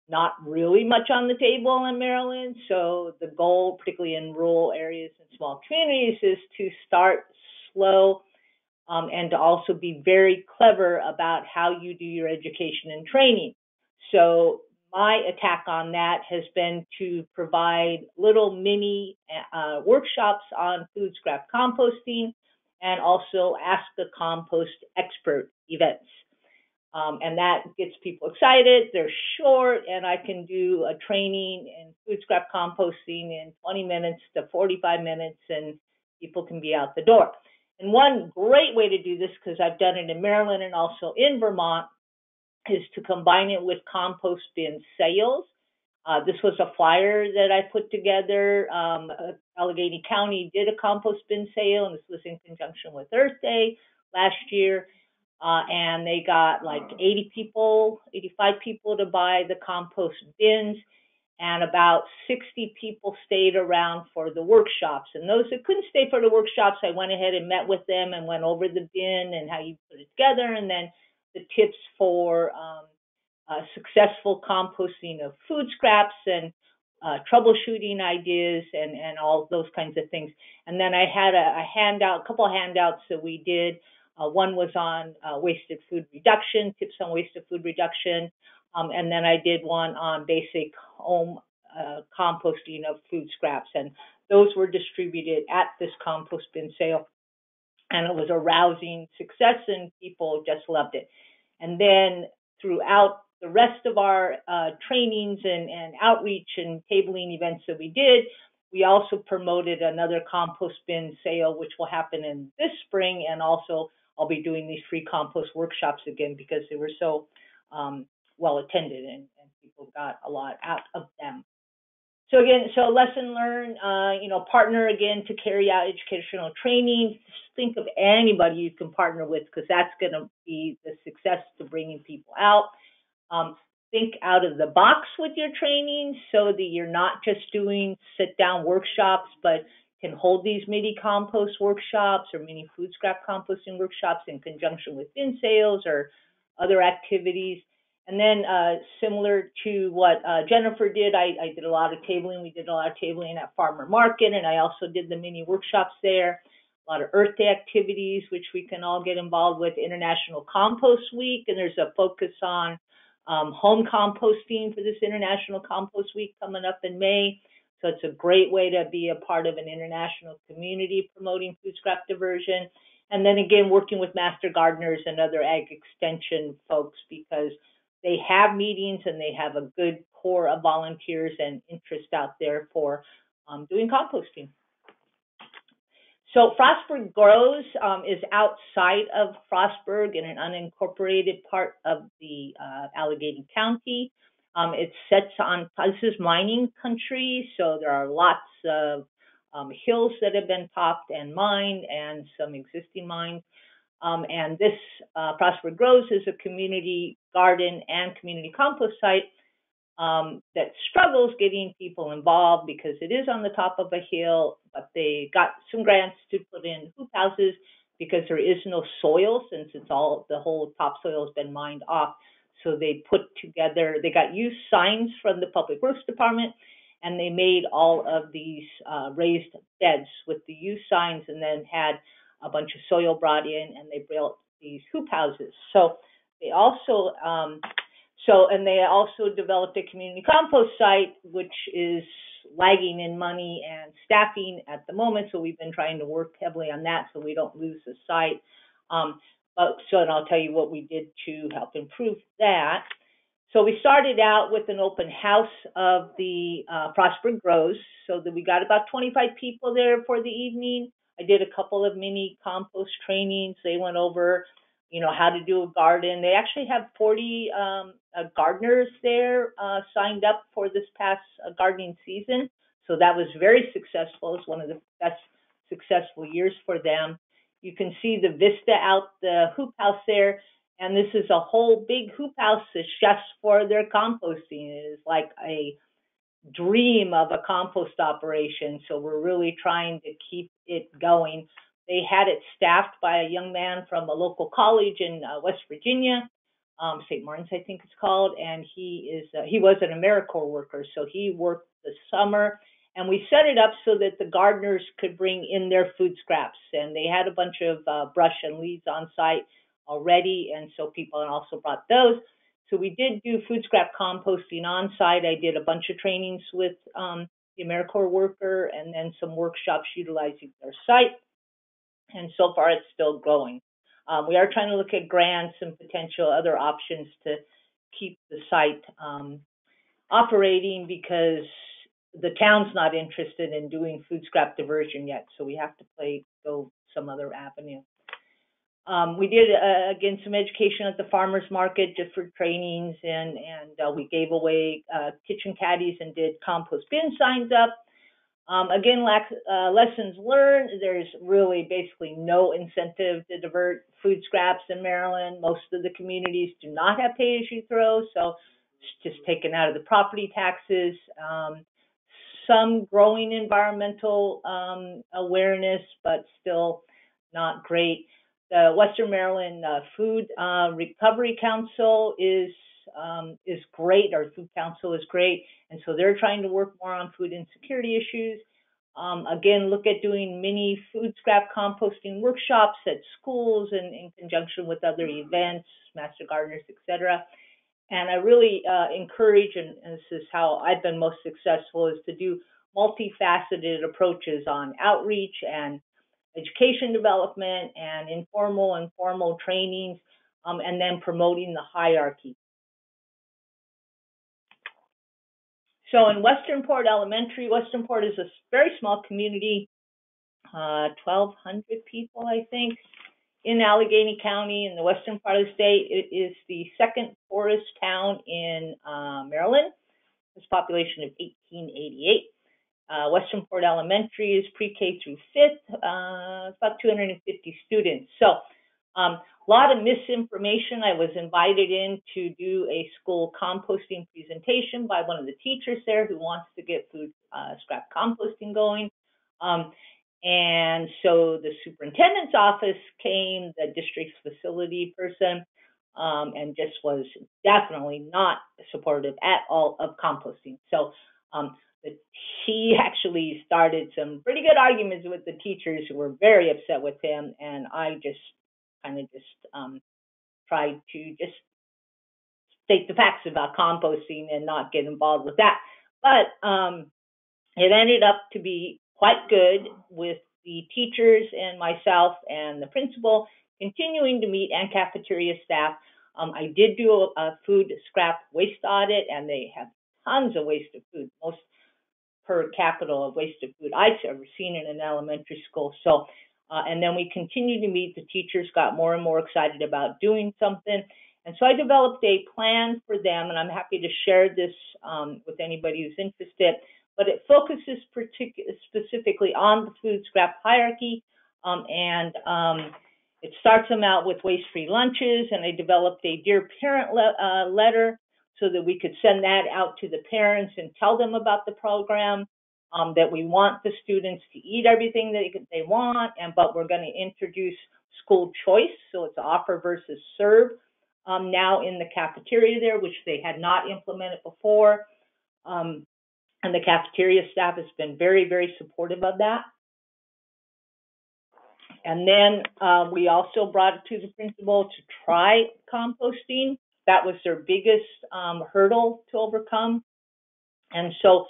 not really much on the table in Maryland. So the goal, particularly in rural areas and small communities, is to start slow and to also be very clever about how you do your education and training. So my attack on that has been to provide little mini workshops on food scrap composting, and also Ask the Compost Expert events. And that gets people excited. They're short, and I can do a training in food scrap composting in 20 minutes to 45 minutes, and people can be out the door. And one great way to do this, because I've done it in Maryland and also in Vermont, is to combine it with compost bin sales. This was a flyer that I put together. Allegheny County did a compost bin sale, and this was in conjunction with Earth Day last year. And they got like 85 people to buy the compost bins, and about 60 people stayed around for the workshops. And those that couldn't stay for the workshops, I went ahead and met with them and went over the bin and how you put it together, and then the tips for successful composting of food scraps and troubleshooting ideas and all those kinds of things. And then I had a couple of handouts that we did. One was on wasted food reduction, tips on wasted food reduction. And then I did one on basic home composting of food scraps. And those were distributed at this compost bin sale. And it was a rousing success, and people just loved it. And then throughout the rest of our trainings and outreach and tabling events that we did, we also promoted another compost bin sale, which will happen in this spring. And also I'll be doing these free compost workshops again, because they were so well attended and people got a lot out of them. So again, so lesson learned, partner again to carry out educational training. Just think of anybody you can partner with, because that's going to be the success to bringing people out. Think out of the box with your training so that you're not just doing sit-down workshops, but can hold these mini compost workshops or mini food scrap composting workshops in conjunction with bin sales or other activities. And then similar to what Jennifer did, I did a lot of tabling. We did a lot of tabling at Farmer Market, and I also did the mini workshops there. A lot of Earth Day activities, which we can all get involved with. International Compost Week, and there's a focus on home composting for this International Compost Week coming up in May. So it's a great way to be a part of an international community promoting food scrap diversion. And then again, working with master gardeners and other ag extension folks, because they have meetings and they have a good core of volunteers and interest out there for doing composting. So Frostburg Grows is outside of Frostburg in an unincorporated part of the Allegheny County. It sits on, this is mining country, so there are lots of hills that have been topped and mined and some existing mines. And this Frostburg Grows is a community garden and community compost site that struggles getting people involved because it is on the top of a hill, but they got some grants to put in hoop houses because there is no soil since it's all, the whole topsoil has been mined off. So they put together, they got used signs from the Public Works Department, and they made all of these raised beds with the used signs, and then had a bunch of soil brought in, and they built these hoop houses. So they also and they also developed a community compost site, which is lagging in money and staffing at the moment. So we've been trying to work heavily on that so we don't lose the site. And I'll tell you what we did to help improve that. So we started out with an open house of the Frostburg Grows, so that we got about 25 people there for the evening. I did a couple of mini compost trainings. They went over how to do a garden. They actually have 40 gardeners there signed up for this past gardening season. So that was very successful. It's one of the best successful years for them. You can see the vista out the hoop house there. And this is a whole big hoop house that's just for their composting. It is like a dream of a compost operation. So we're really trying to keep it going. They had it staffed by a young man from a local college in West Virginia, St. Martin's, I think it's called, and he was an AmeriCorps worker, so he worked the summer, and we set it up so that the gardeners could bring in their food scraps, and they had a bunch of brush and leaves on site already, and so people also brought those. So we did do food scrap composting on site. I did a bunch of trainings with the AmeriCorps worker, and then some workshops utilizing their site. And so far, it's still growing. We are trying to look at grants and potential other options to keep the site operating, because the town's not interested in doing food scrap diversion yet, so we have to go some other avenue. We did, again, some education at the farmers market just for trainings, and we gave away kitchen caddies and did compost bin signs up. Again, lessons learned, there's really basically no incentive to divert food scraps in Maryland. Most of the communities do not have pay-as-you-throw, so it's just taken out of the property taxes. Some growing environmental awareness, but still not great. The Western Maryland Food Recovery Council is great. Our Food Council is great, and so they're trying to work more on food insecurity issues. Again, look at doing mini food scrap composting workshops at schools and in conjunction with other events, master gardeners, etc. And I really encourage, and this is how I've been most successful, is to do multifaceted approaches on outreach and education development and informal and formal trainings, and then promoting the hierarchy. So in Westernport Elementary, Westernport is a very small community, 1,200 people, I think, in Allegheny County in the western part of the state. It is the second poorest town in Maryland. There's a population of 1888. Westernport Elementary is pre-K through 5th, about 250 students. So a lot of misinformation. I was invited in to do a school composting presentation by one of the teachers there who wants to get food scrap composting going. And so the superintendent's office came, the district's facility person, and just was definitely not supportive at all of composting. So he actually started some pretty good arguments with the teachers who were very upset with him, and I just kind of tried to just state the facts about composting and not get involved with that. But it ended up to be quite good with the teachers and myself and the principal continuing to meet, and cafeteria staff. I did do a food scrap waste audit, and they have tons of waste of food, most per capita of waste of food I've ever seen in an elementary school. So, and then we continued to meet. The teachers got more and more excited about doing something. And so I developed a plan for them, and I'm happy to share this with anybody who's interested. But it focuses specifically on the food scrap hierarchy, and it starts them out with waste-free lunches, and I developed a Dear Parent letter so that we could send that out to the parents and tell them about the program, that we want the students to eat everything that they want, but we're going to introduce school choice, so it's offer versus serve now in the cafeteria there, which they had not implemented before. And the cafeteria staff has been very, very supportive of that. And then we also brought it to the principal to try composting. That was their biggest hurdle to overcome. And so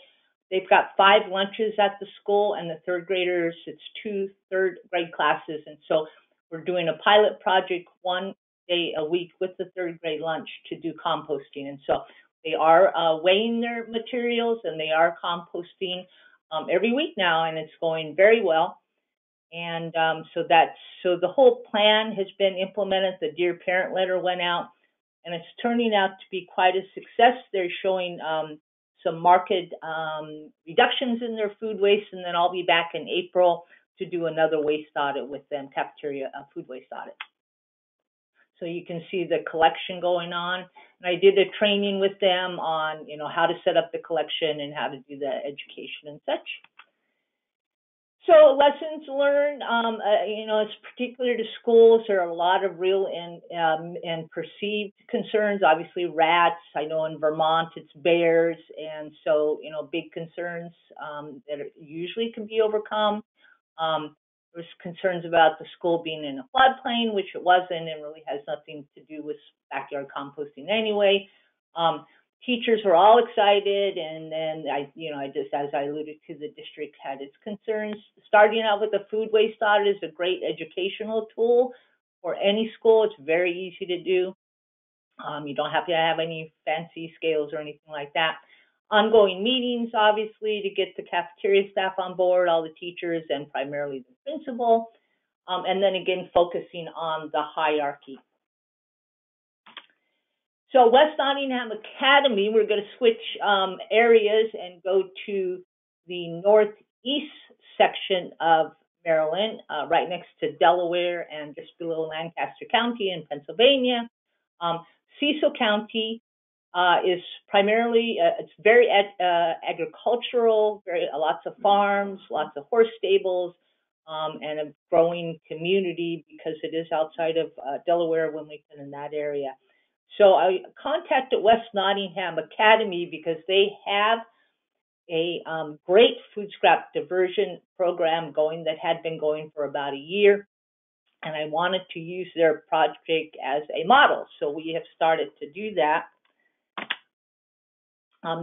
they've got 5 lunches at the school, and the third graders, it's 2 third grade classes. And so we're doing a pilot project 1 day a week with the third grade lunch to do composting. And so they are weighing their materials, and they are composting every week now, and it's going very well. And so the whole plan has been implemented. The Dear Parent letter went out, and it's turning out to be quite a success. They're showing some marked reductions in their food waste, and then I'll be back in April to do another waste audit with them, cafeteria food waste audit. So you can see the collection going on. And I did a training with them on, how to set up the collection and how to do the education and such. So lessons learned, it's particular to schools. There are a lot of real and perceived concerns. Obviously, rats. I know in Vermont it's bears, and so big concerns that usually can be overcome. There's concerns about the school being in a floodplain, which it wasn't, and really has nothing to do with backyard composting anyway. Teachers were all excited, and then I just, as I alluded to, the district had its concerns. Starting out with a food waste audit is a great educational tool for any school. It's very easy to do. You don't have to have any fancy scales or anything like that. Ongoing meetings, obviously, to get the cafeteria staff on board, all the teachers, and primarily the principal. And then again, focusing on the hierarchy. So West Nottingham Academy, we're going to switch areas and go to the northeast section of Maryland, right next to Delaware and just below Lancaster County in Pennsylvania. Cecil County is primarily, it's very agricultural, lots of farms, lots of horse stables, and a growing community because it is outside of Delaware, Wilmington, in that area. So I contacted West Nottingham Academy because they have a great food scrap diversion program going that had been going for about a year, and I wanted to use their project as a model. So we have started to do that.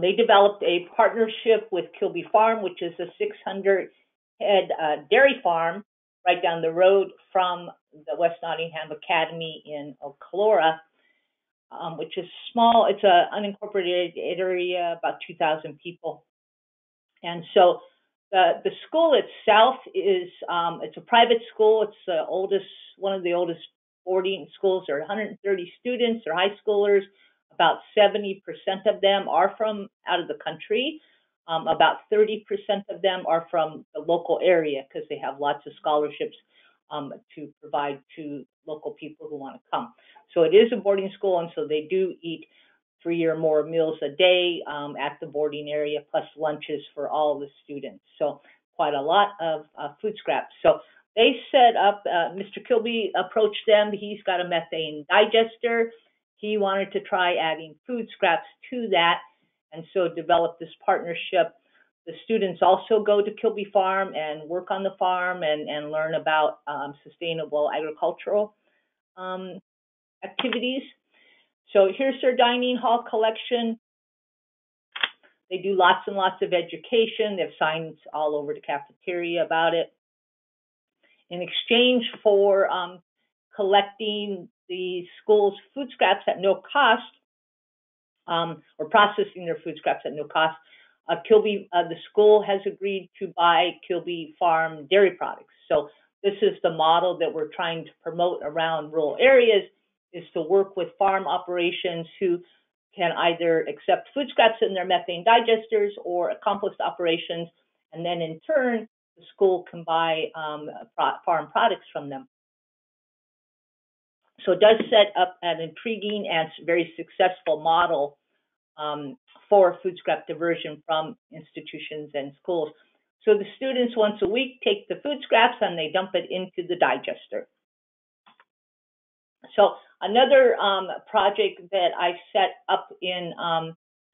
They developed a partnership with Kilby Farm, which is a 600-head dairy farm right down the road from the West Nottingham Academy in Ocalora. Which is small. It's an unincorporated area, about 2,000 people. And so the school itself is, it's a private school. It's the oldest, one of the oldest boarding schools. There are 130 students. They're high schoolers. About 70% of them are from out of the country. About 30% of them are from the local area because they have lots of scholarships to provide to local people who want to come. So it is a boarding school, and so they do eat 3 or more meals a day at the boarding area, plus lunches for all the students. So quite a lot of food scraps. So they set up, Mr. Kilby approached them. He's got a methane digester. He wanted to try adding food scraps to that, and so developed this partnership. The students also go to Kilby Farm and work on the farm and learn about sustainable agricultural activities. So here's their dining hall collection. They do lots and lots of education. They have signs all over the cafeteria about it. In exchange for collecting the school's food scraps at no cost, or processing their food scraps at no cost, the school has agreed to buy Kilby Farm dairy products. So this is the model that we're trying to promote around rural areas, is to work with farm operations who can either accept food scraps in their methane digesters or compost operations, and then in turn, the school can buy farm products from them. So it does set up an intriguing and very successful model for food scrap diversion from institutions and schools. So the students once a week take the food scraps and they dump it into the digester. So another project that I set up in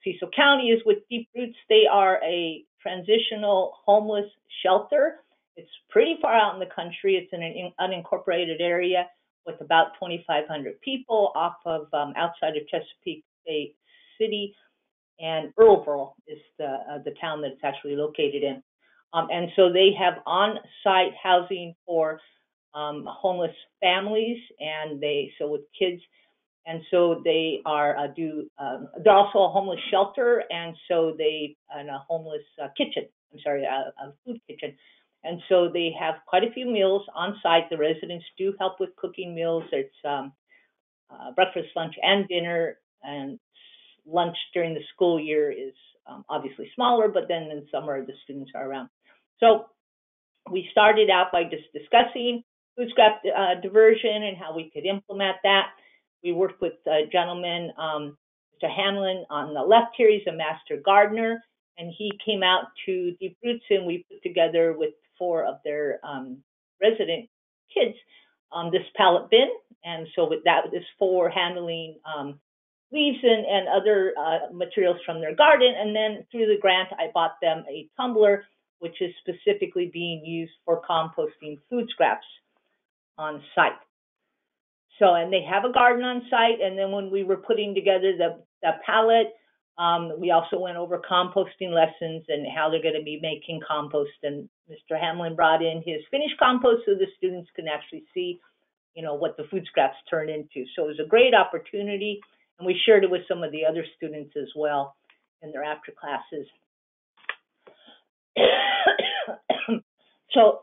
Cecil County is with Deep Roots. They are a transitional homeless shelter. It's pretty far out in the country. It's in an unincorporated area with about 2,500 people off of outside of Chesapeake Bay City, and Earlboro is the town that it's actually located in. And so they have on-site housing for homeless families, and so with kids, and so they are they're also a homeless shelter, and so and a homeless kitchen. A food kitchen. And so they have quite a few meals on site. The residents do help with cooking meals. It's breakfast, lunch, and dinner. And lunch during the school year is obviously smaller, but then in summer the students are around. So we started out by just discussing food scrap diversion and how we could implement that. We worked with a gentleman, Mr. Hamlin, on the left here. He's a master gardener, and he came out to Deep Roots, and we put together with 4 of their resident kids this pallet bin. And so with that is for handling leaves and other materials from their garden. And then through the grant, I bought them a tumbler, which is specifically being used for composting food scraps on site. So, and they have a garden on site. And then when we were putting together the pallet, we also went over composting lessons and how they're going to be making compost. And Mr. Hamlin brought in his finished compost so the students can actually see, what the food scraps turn into. So it was a great opportunity, and we shared it with some of the other students as well in their after classes. So,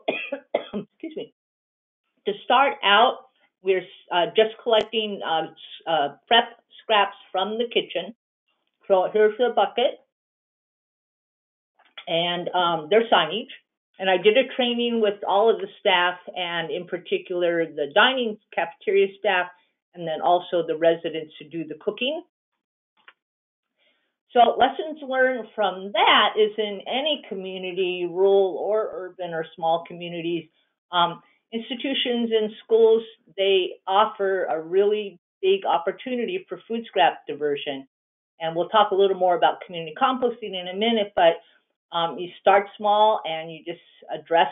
excuse me. To start out, we're just collecting prep scraps from the kitchen. So here's the bucket and their signage. And I did a training with all of the staff, and in particular the dining cafeteria staff, and then also the residents who do the cooking. So lessons learned from that is in any community, rural or urban or small communities, institutions and schools, they offer a really big opportunity for food scrap diversion. And we'll talk a little more about community composting in a minute, but you start small and you just address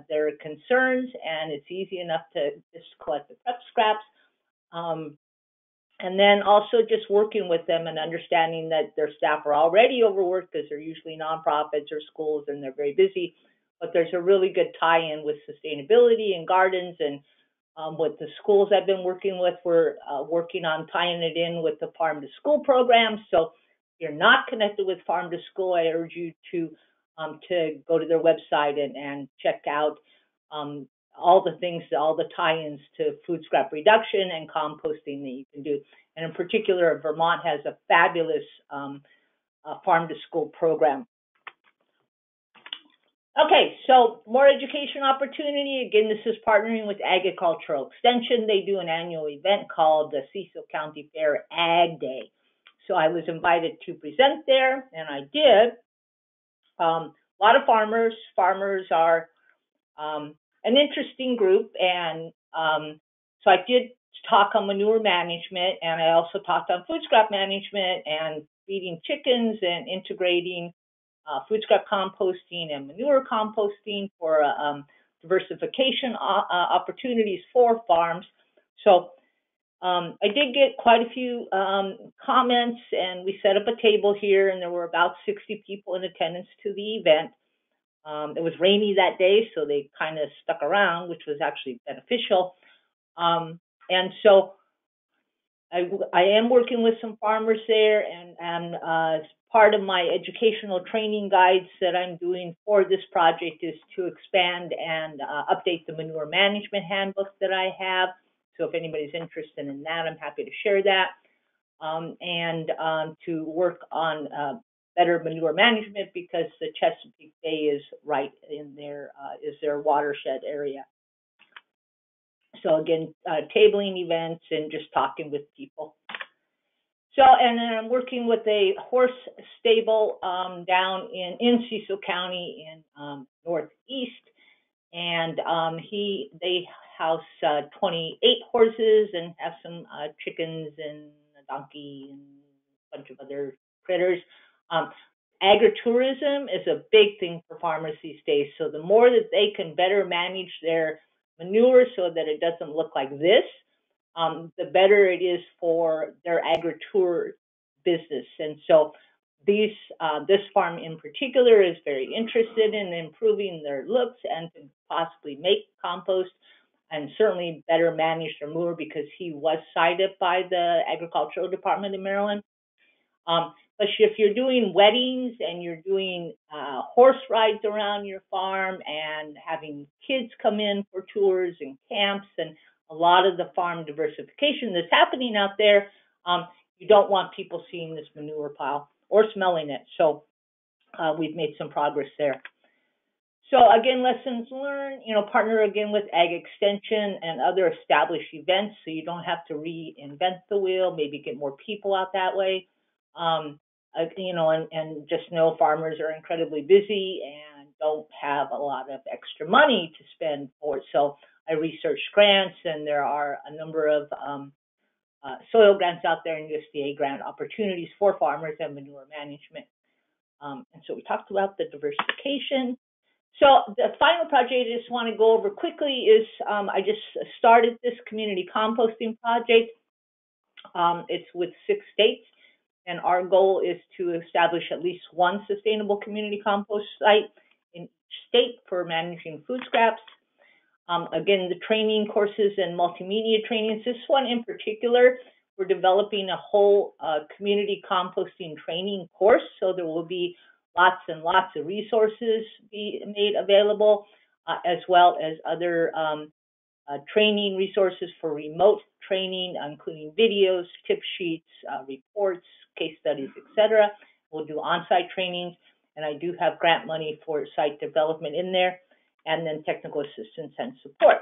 their concerns, and it's easy enough to just collect the prep scraps. And then also just working with them and understanding that their staff are already overworked because they're usually nonprofits or schools and they're very busy. But there's a really good tie-in with sustainability and gardens, and with the schools I've been working with, we're working on tying it in with the farm to school program. So if you're not connected with farm to school, I urge you to go to their website and check out all the things, all the tie-ins to food scrap reduction and composting that you can do. And in particular, Vermont has a fabulous farm-to-school program. Okay, so more education opportunity. Again, this is partnering with Agricultural Extension. They do an annual event called the Cecil County Fair Ag Day. So I was invited to present there, and I did. A lot of farmers. Farmers are an interesting group, and so I did talk on manure management, and I also talked on food scrap management and feeding chickens and integrating food scrap composting and manure composting for diversification opportunities for farms. So I did get quite a few comments, and we set up a table here, and there were about 60 people in attendance to the event. It was rainy that day, so they kind of stuck around, which was actually beneficial. And so I am working with some farmers there, and part of my educational training guides that I'm doing for this project is to expand and update the manure management handbook that I have. So if anybody's interested in that, I'm happy to share that. And to work on better manure management, because the Chesapeake Bay is right in there, is their watershed area. So again, tabling events and just talking with people. So, and then I'm working with a horse stable down in Cecil County in Northeast, and they house 28 horses and have some chickens and a donkey and a bunch of other critters. Agritourism is a big thing for farmers these days. So the more that they can better manage their manure so that it doesn't look like this, the better it is for their agritour business. And so this farm in particular is very interested in improving their looks and to possibly make compost and certainly better manage their manure, because he was cited by the Agricultural Department of Maryland. But if you're doing weddings and you're doing horse rides around your farm and having kids come in for tours and camps and a lot of the farm diversification that's happening out there, you don't want people seeing this manure pile or smelling it. So we've made some progress there. So again, lessons learned, partner again with Ag Extension and other established events so you don't have to reinvent the wheel, maybe get more people out that way. And just know farmers are incredibly busy and don't have a lot of extra money to spend for it. So I researched grants, and there are a number of soil grants out there and USDA grant opportunities for farmers and manure management. And so we talked about the diversification. So the final project I just want to go over quickly is I just started this community composting project. It's with 6 states. And our goal is to establish at least one sustainable community compost site in each state for managing food scraps. Again, the training courses and multimedia trainings, this one in particular, we're developing a whole community composting training course. So there will be lots and lots of resources be made available, as well as other training resources for remote training, including videos, tip sheets, reports, case studies, etc. We'll do on-site trainings, and I do have grant money for site development in there, and then technical assistance and support.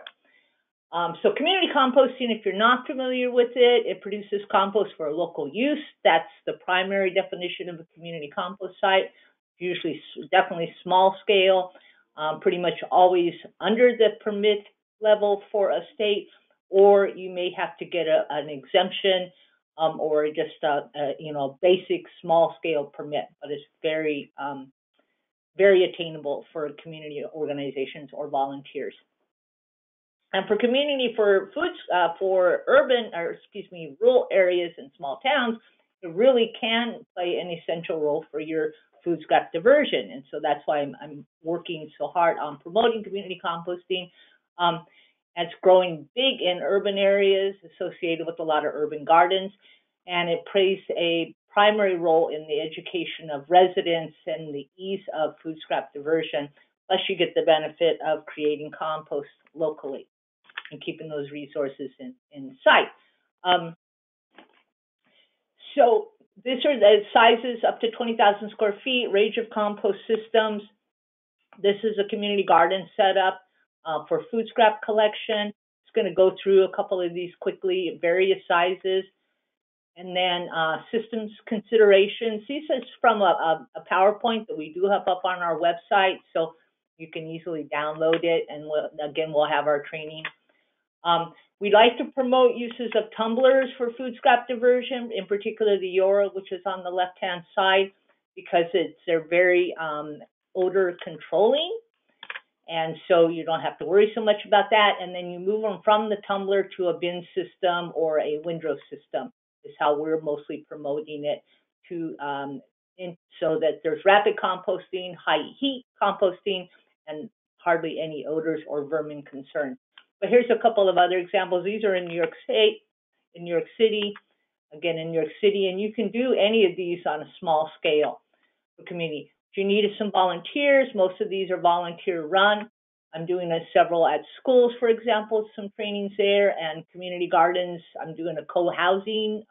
So community composting, if you're not familiar with it, it produces compost for local use. That's the primary definition of a community compost site. Usually, definitely small scale, pretty much always under the permit level for a state, or you may have to get an exemption or just a basic small scale permit, but it's very very attainable for community organizations or volunteers. And for community, for foods, for rural areas and small towns, it really can play an essential role for your food scrap diversion. And so that's why I'm working so hard on promoting community composting. It's growing big in urban areas associated with a lot of urban gardens, and it plays a primary role in the education of residents and the ease of food scrap diversion. plus you get the benefit of creating compost locally and keeping those resources in sight. So these are the sizes up to 20,000 square feet, range of compost systems. This is a community garden setup for food scrap collection. It's going to go through a couple of these quickly, various sizes. And then systems considerations. This is from a PowerPoint that we do have up on our website, so you can easily download it. And we'll have our training. We like to promote uses of tumblers for food scrap diversion, in particular the Yora, which is on the left-hand side, because they're very odor controlling. And so you don't have to worry so much about that. And then you move them from the tumbler to a bin system or a windrow system is how we're mostly promoting it to so that there's rapid composting, high heat composting, and hardly any odors or vermin concerns. But here's a couple of other examples. These are in New York State, in New York City, again in New York City, and you can do any of these on a small scale for community. What you need is some volunteers. Most of these are volunteer run. I'm doing several at schools, for example, some trainings there, and community gardens. I'm doing a co-housing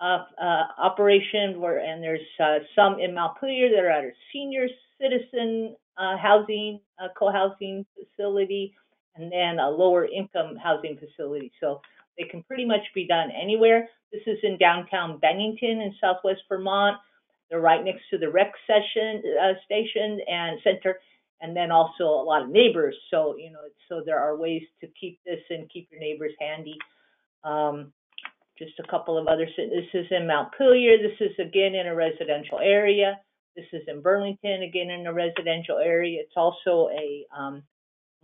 operation and there's some in Montpelier that are at a senior citizen housing, co-housing facility, and then a lower income housing facility. So they can pretty much be done anywhere. This is in downtown Bennington in Southwest Vermont. They're right next to the rec station and center, and then also a lot of neighbors. So, so there are ways to keep this and keep your neighbors handy. Just a couple of others. This is in Montpelier. This is again in a residential area. This is in Burlington, again in a residential area. It's also a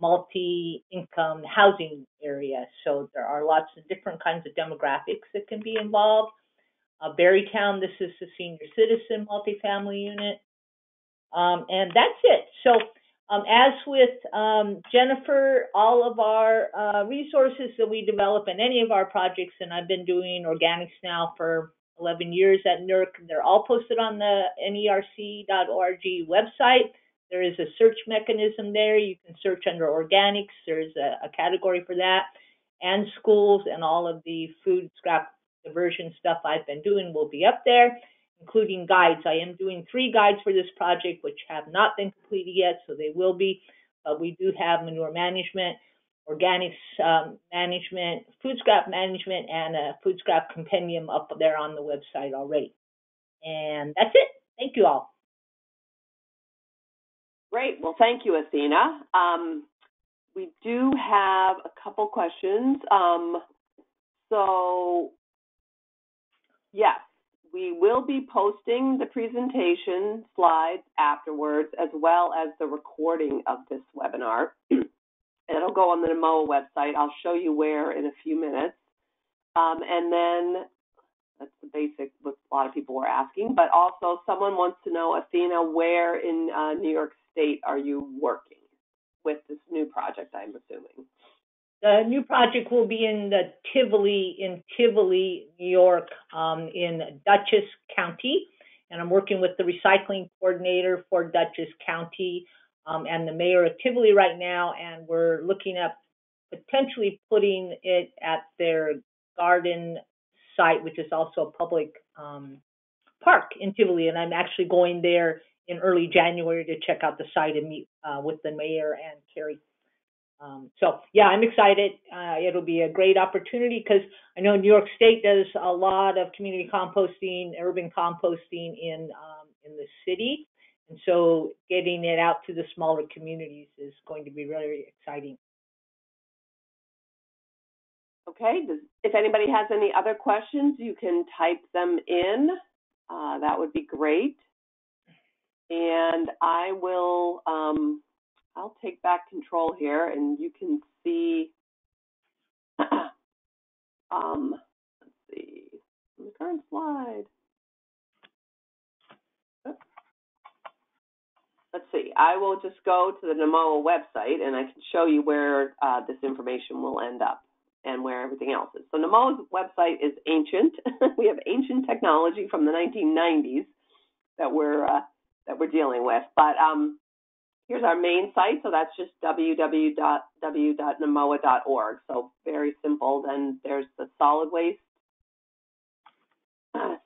multi-income housing area. So there are lots of different kinds of demographics that can be involved. Berrytown, this is the senior citizen multifamily unit. And that's it. So as with Jennifer, all of our resources that we develop in any of our projects, and I've been doing organics now for 11 years at NERC, they're all posted on the NERC.org website. There is a search mechanism there. You can search under organics. There's a category for that. And schools and all of the food scrap diversion stuff I've been doing will be up there, including guides. I am doing 3 guides for this project, which have not been completed yet, so they will be. But we do have manure management, organics management, food scrap management, and a food scrap compendium up there on the website already. And that's it. Thank you all. Great. Well, thank you, Athena. We do have a couple questions. So, yes, we will be posting the presentation slides afterwards, as well as the recording of this webinar. It'll go on the NEWMOA website. I'll show you where in a few minutes. And then that's the basic, what a lot of people were asking. But also, someone wants to know, Athena, where in New York State are you working with this new project, I'm assuming? The new project will be in Tivoli, New York, in Dutchess County. And I'm working with the recycling coordinator for Dutchess County and the mayor of Tivoli right now. And we're looking at potentially putting it at their garden site, which is also a public park in Tivoli. And I'm actually going there in early January to check out the site and meet with the mayor and Carrie. So, yeah, I'm excited. It'll be a great opportunity because I know New York State does a lot of community composting, urban composting in the city. And so getting it out to the smaller communities is going to be really exciting. Okay. If anybody has any other questions, you can type them in. That would be great. And I will... I'll take back control here, and you can see, let's see, the current slide. Oops. Let's see, I will just go to the NEWMOA website, and I can show you where this information will end up and where everything else is. So NEWMOA's website is ancient. We have ancient technology from the 1990s that we're dealing with, but here's our main site, so that's just www.nemoa.org. So very simple. Then there's the solid waste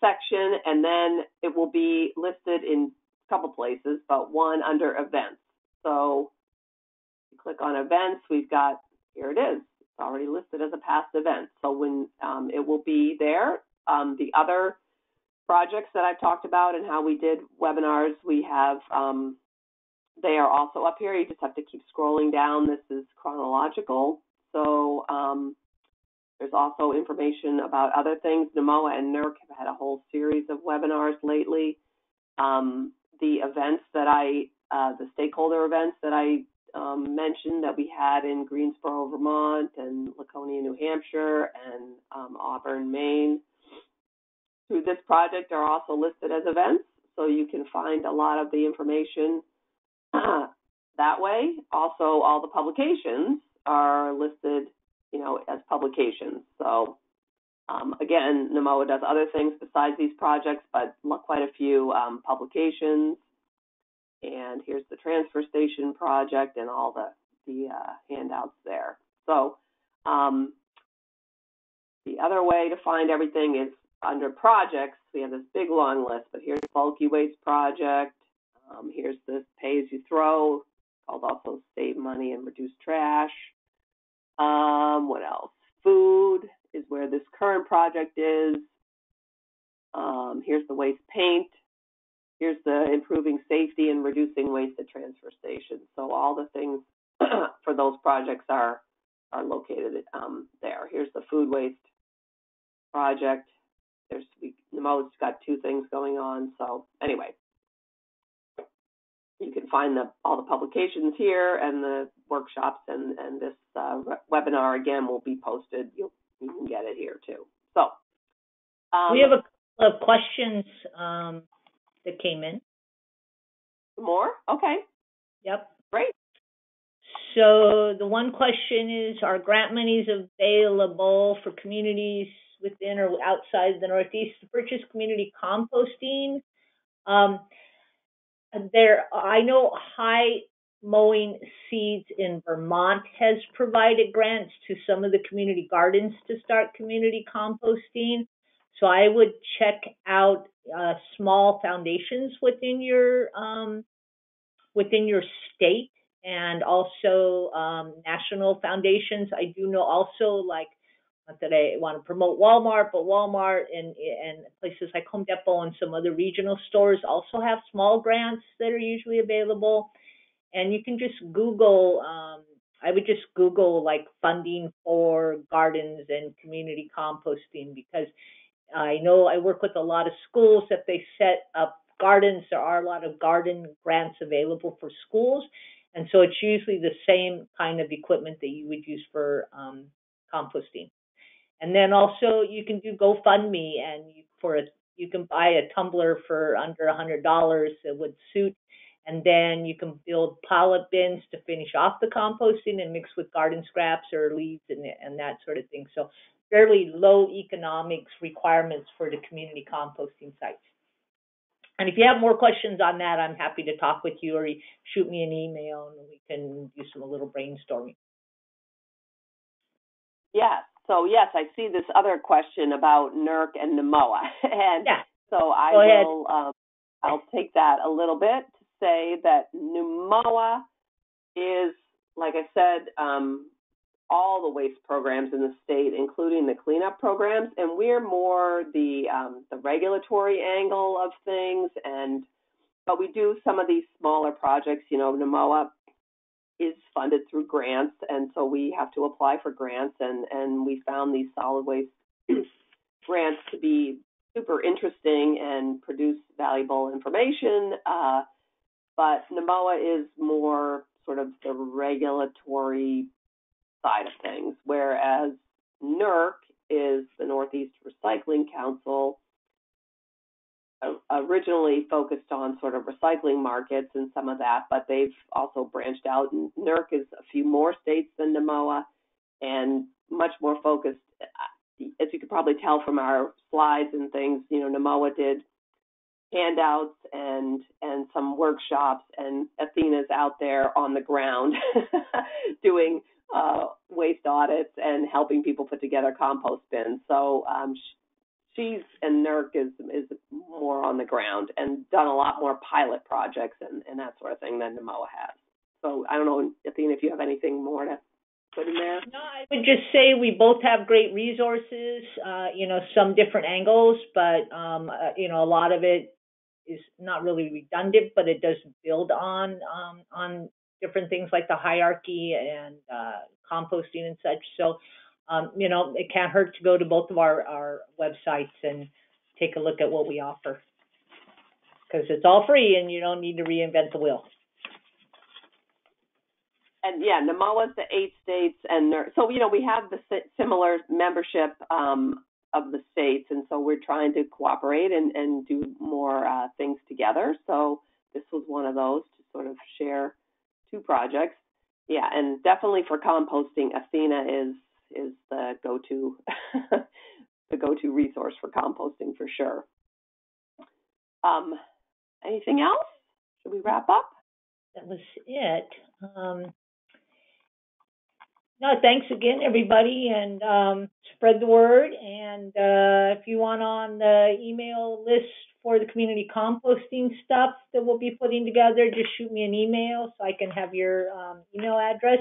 section, and then it will be listed in a couple places, but one under events. So you click on events, we've got, here it is. It's already listed as a past event. So when it will be there, the other projects that I've talked about and how we did webinars, we have, they are also up here. You just have to keep scrolling down. This is chronological. So there's also information about other things. NEWMOA and NERC have had a whole series of webinars lately. The events that the stakeholder events that I mentioned that we had in Greensboro, Vermont, and Laconia, New Hampshire, and Auburn, Maine, through this project are also listed as events. So you can find a lot of the information that way. Also, all the publications are listed, as publications. So again, NEWMOA does other things besides these projects, but quite a few publications. And here's the transfer station project and all the handouts there. So the other way to find everything is under projects. We have this big long list, but here's bulky waste project. Here's this pay as you throw, called also Save Money and Reduce Trash. What else? Food is where this current project is. Here's the waste paint. Here's the improving safety and reducing waste at transfer stations. So all the things for those projects are located there. Here's the food waste project. NEWMOA's got two things going on. So anyway, you can find all the publications here and the workshops, and this webinar again will be posted. You can get it here too. So we have a couple of questions that came in. More? Okay. Yep. Great. So the one question is, are grant monies available for communities within or outside the Northeast to purchase community composting? I know High Mowing Seeds in Vermont has provided grants to some of the community gardens to start community composting. So I would check out small foundations within your state, and also national foundations. I do know also, like, not that I want to promote Walmart, but Walmart and places like Home Depot and some other regional stores also have small grants that are usually available. And you can just Google, I would just Google like funding for gardens and community composting, because I know I work with a lot of schools that they set up gardens. There are a lot of garden grants available for schools. And so it's usually the same kind of equipment that you would use for composting. And then also you can do GoFundMe, and you can buy a tumbler for under $100 that would suit. And then you can build pilot bins to finish off the composting and mix with garden scraps or leaves and that sort of thing. So fairly low economics requirements for the community composting sites. And if you have more questions on that, I'm happy to talk with you, or you shoot me an email and we can do a little brainstorming. Yeah. So yes, I see this other question about NERC and NEWMOA, and yeah. So I'll take that a little bit to say that NEWMOA is, like I said, all the waste programs in the state, including the cleanup programs, and we're more the regulatory angle of things. But we do some of these smaller projects. NEWMOA is funded through grants, and so we have to apply for grants, and we found these solid waste grants to be super interesting and produce valuable information. But NEWMOA is more sort of the regulatory side of things, whereas NERC is the Northeast Recycling Council, originally focused on sort of recycling markets and some of that, but they've also branched out. And NERC is a few more states than NEWMOA and much more focused. As you could probably tell from our slides and things, NEWMOA did handouts and some workshops, and Athena's out there on the ground doing waste audits and helping people put together compost bins. So she's and NERC is more on the ground and done a lot more pilot projects and that sort of thing than NEWMOA has. So I don't know, Athena, if you have anything more to put in there. No, I would just say we both have great resources, some different angles, but, a lot of it is not really redundant, but it does build on different things like the hierarchy and composting and such. So, it can't hurt to go to both of our websites and take a look at what we offer, because it's all free and you don't need to reinvent the wheel. And yeah, NEWMOA's the 8 states, and so we have the similar membership of the states, and so we're trying to cooperate and do more things together. So this was one of those to sort of share 2 projects. Yeah, and definitely for composting, Athena is the go-to the go-to resource for composting for sure. Anything else? Should we wrap up? That was it. No, thanks again, everybody, and spread the word. And if you want on the email list for the community composting stuff that we'll be putting together, just shoot me an email so I can have your email address.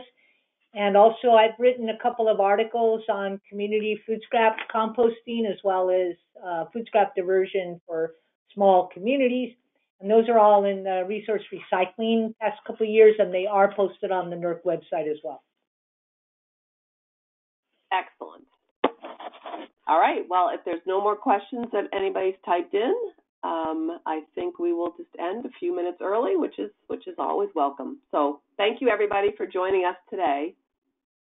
And also, I've written a couple of articles on community food scrap composting, as well as food scrap diversion for small communities. And those are all in the resource recycling past couple of years, and they are posted on the NERC website as well. Excellent. All right. Well, if there's no more questions that anybody's typed in, I think we will just end a few minutes early, which is always welcome. So thank you, everybody, for joining us today.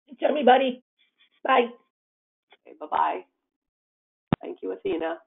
Thanks, everybody. Bye. Okay, bye-bye. Thank you, Athena.